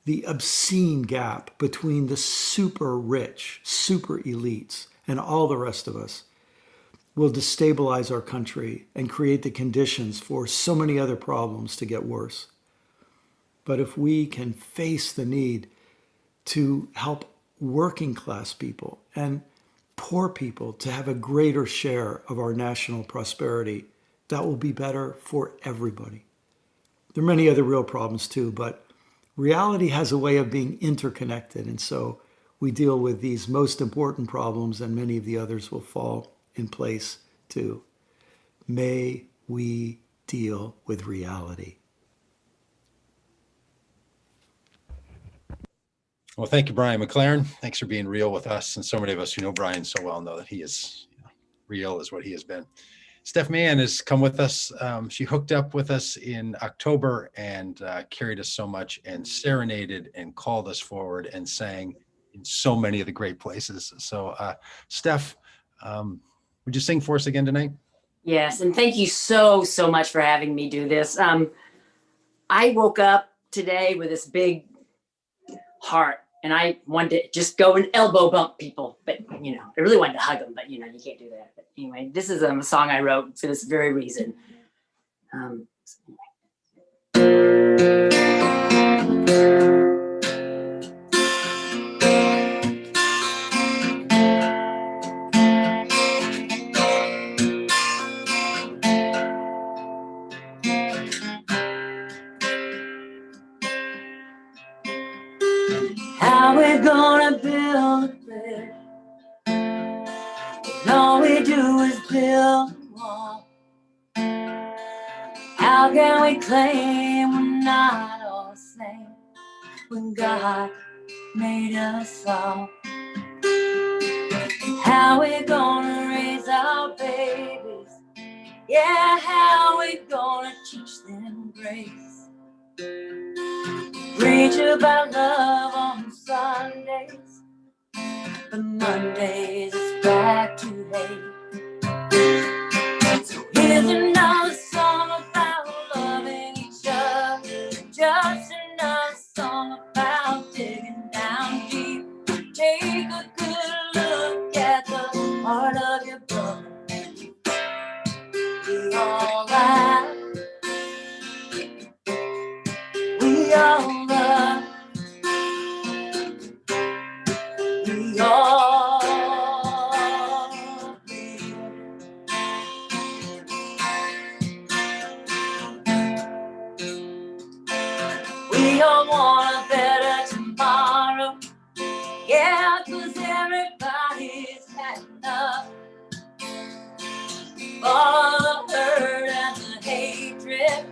the obscene gap between the super rich, super elites, and all the rest of us will destabilize our country and create the conditions for so many other problems to get worse. But if we can face the need to help working class people and poor people to have a greater share of our national prosperity, that will be better for everybody. There are many other real problems too, but reality has a way of being interconnected. And so we deal with these most important problems, and many of the others will fall in place too. May we deal with reality. Well, thank you, Brian McLaren. Thanks for being real with us. And so many of us who know Brian so well know that he is real as what he has been. Steff Meah has come with us. She hooked up with us in October and carried us so much and serenaded and called us forward and sang in so many of the great places. So Steff, would you sing for us again tonight? Yes, and thank you so much for having me do this. I woke up today with this big heart, and I wanted to just go and elbow bump people, but I really wanted to hug them, but you can't do that. But anyway, this is a song I wrote for this very reason. How we gonna build a bridge? And all we do is build a wall. How can we claim we're not all the same when God made us all? How we gonna raise our babies? Yeah, how we gonna teach them grace? Preach about love on Sundays, but Mondays it's back to hate. So here's another song about loving each other, just another song about digging down deep. Take a good look at the heart of your brother. We all laugh, we all love, we all live. We all want a better tomorrow. Yeah, 'cause everybody's had enough. All the hurt and the hatred.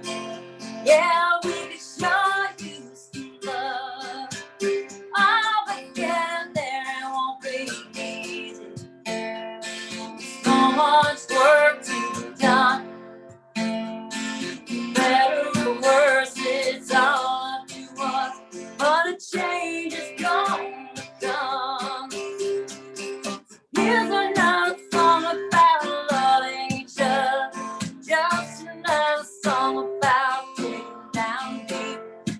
Yeah, we could show you some love. Oh, but getting there it won't be easy. So much work to be done. Better or worse, it's all up to us. But a change is gonna come. Here's another song about loving each other. Just another song about digging down deep.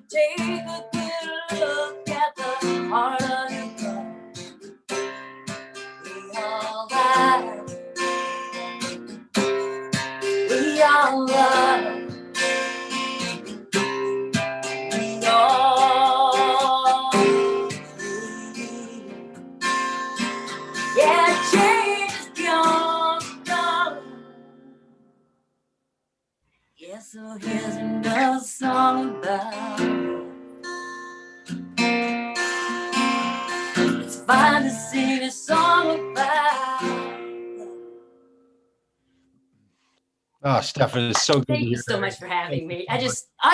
Take a good look at the heart of your brother. We all laugh, we all love, we all believe. Yeah, change is gonna come. Yeah, so here's another song about love. It's fine to sing a song about love. Oh, Steff, it is so good to Thank you hear. so much for having me. I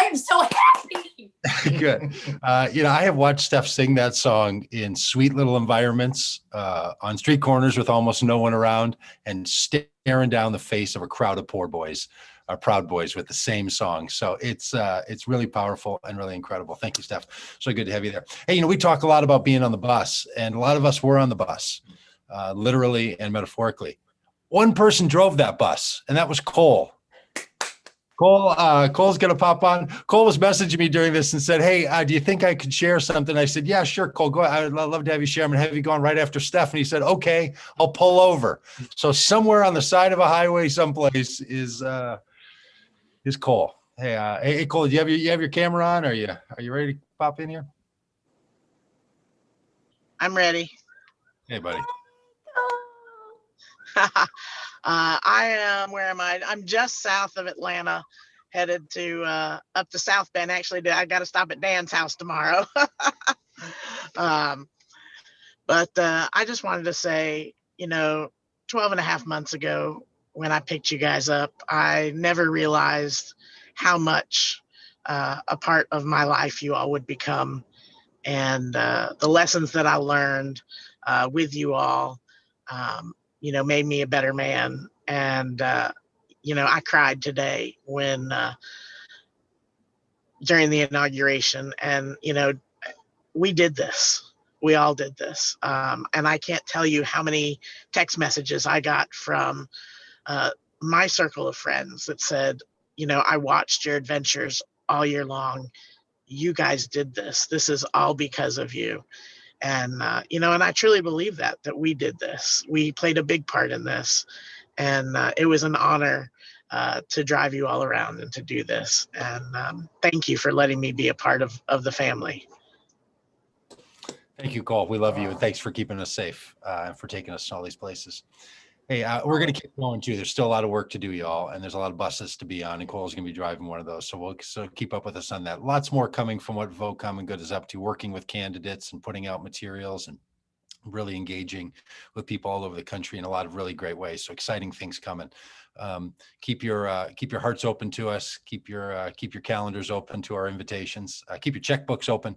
am so happy. Good. I have watched Steff sing that song in sweet little environments, on street corners with almost no one around, and staring down the face of a crowd of poor boys, Proud Boys, with the same song. So it's really powerful and really incredible. Thank you, Steff. So good to have you there. Hey, we talk a lot about being on the bus, and a lot of us were on the bus, literally and metaphorically. One person drove that bus, and that was Cole. Cole's going to pop on. Cole was messaging me during this and said, hey, do you think I could share something? I said, yeah, sure, Cole, go ahead. I'd love to have you share. I'm going to have you going right after Steff. And he said, okay, I'll pull over. So somewhere on the side of a highway someplace is Cole. Hey, Cole, do you have your camera on? Are you ready to pop in here? I'm ready. Hey, buddy. I am, where am I? I'm just south of Atlanta, headed to up to South Bend. Actually, I got to stop at Dan's house tomorrow. But I just wanted to say, 12 and a half months ago when I picked you guys up, I never realized how much a part of my life you all would become. And the lessons that I learned with you all, made me a better man. And, I cried today during the inauguration, and, we did this. We all did this. And I can't tell you how many text messages I got from my circle of friends that said, I watched your adventures all year long. You guys did this. This is all because of you. And, and I truly believe that we did this. We played a big part in this. And it was an honor to drive you all around and to do this. And thank you for letting me be a part of the family. Thank you, Cole. We love you, and thanks for keeping us safe and for taking us to all these places. Hey, we're going to keep going too. There's still a lot of work to do, y'all, and there's a lot of buses to be on, and Cole's going to be driving one of those. So we'll keep up with us on that. Lots more coming from what Vote Common Good is up to, working with candidates and putting out materials and really engaging with people all over the country in a lot of really great ways. So exciting things coming. Keep your hearts open to us. Keep your calendars open to our invitations. Keep your checkbooks open.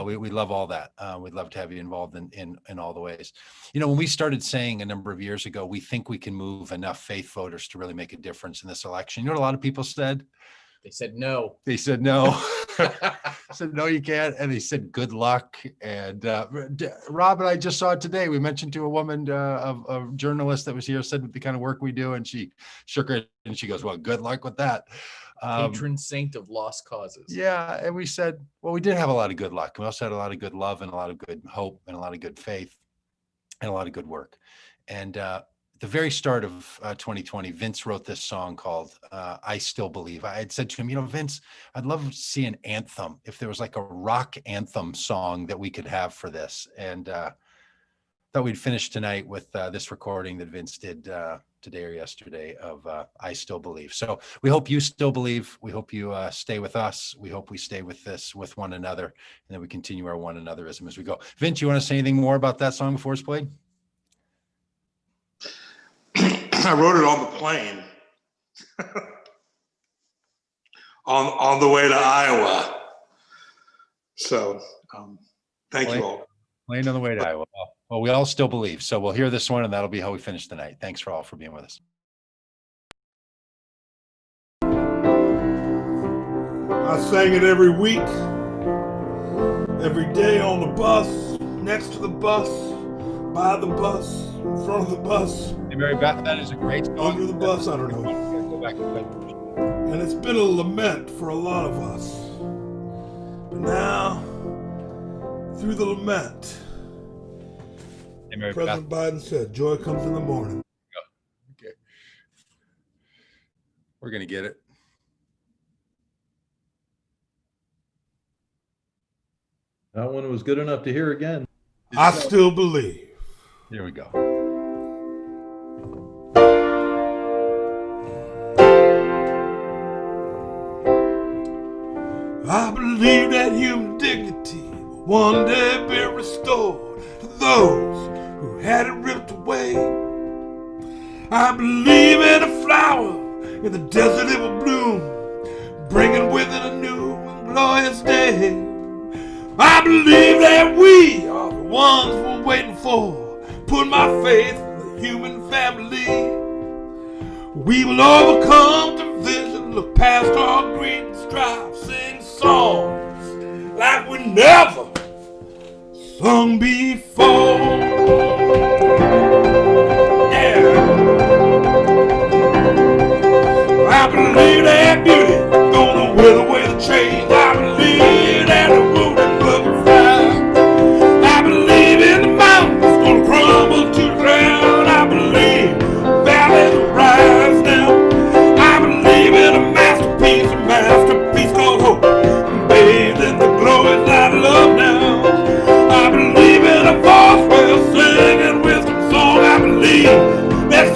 We love all that. We'd love to have you involved in all the ways. When we started saying a number of years ago, we think we can move enough faith voters to really make a difference in this election. You know what a lot of people said? They said no. They said no. Said no, you can't. And they said good luck. And Rob and I just saw it today. We mentioned to a woman, a journalist that was here, said the kind of work we do, and she shook her head and she goes, well, good luck with that. Patron saint of lost causes. Yeah. And we said, well, we did have a lot of good luck. We also had a lot of good love and a lot of good hope and a lot of good faith and a lot of good work. And the very start of 2020, Vince wrote this song called I Still Believe. I had said to him, Vince, I'd love to see an anthem, if there was like a rock anthem song that we could have for this. And thought we'd finish tonight with this recording that Vince did today or yesterday of I Still Believe. So we hope you still believe. We hope you stay with us. We hope we stay with this, with one another, and then we continue our one anotherism as we go. Vince, you want to say anything more about that song before it's played? I wrote it on the plane on the way to Iowa. So thank you all. Plane on the way to Iowa. Well, we all still believe. So we'll hear this one, and that'll be how we finish the night. Thanks for all for being with us. I sang it every week, every day on the bus, next to the bus, by the bus, in front of the bus. Hey, Mary Beth, that is a great song. Under the bus, I don't know. Go back to bed. And it's been a lament for a lot of us. But now, through the lament, hey, Mary President Biden said, joy comes in the morning. Okay. We're going to get it. That one was good enough to hear again. I still believe. Here we go. I believe that human dignity will one day be restored to those who had it ripped away. I believe in a flower in the desert it will bloom, bringing with it a new and glorious day. I believe that we are the ones we're waiting for. Put my faith in the human family. We will overcome division, look past our greed and strive, sing songs like we never sung before. Yeah. I believe that beauty gonna wither away the chains. I believe that the wounded will fly. I believe in the mountains gonna crumble to the ground. I believe valleys will rise now. I believe in a masterpiece called hope, bathed in the glorious light of love now. I believe in a voice well singing wisdom song. I believe that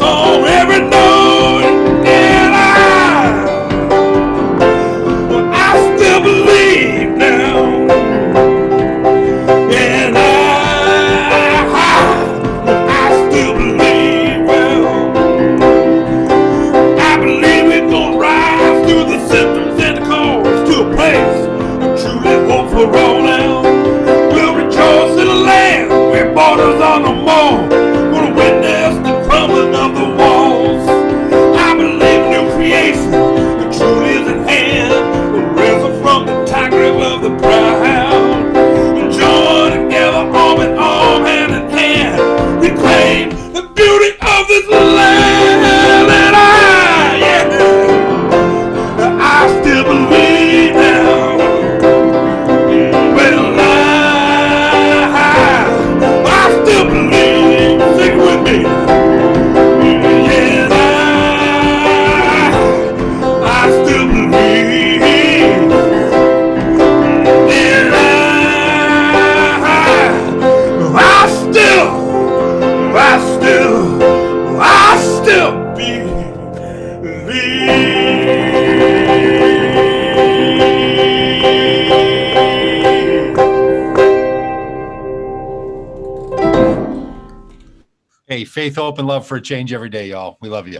Hey, faith, hope, and love for a change every day, y'all. We love you.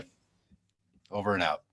Over and out.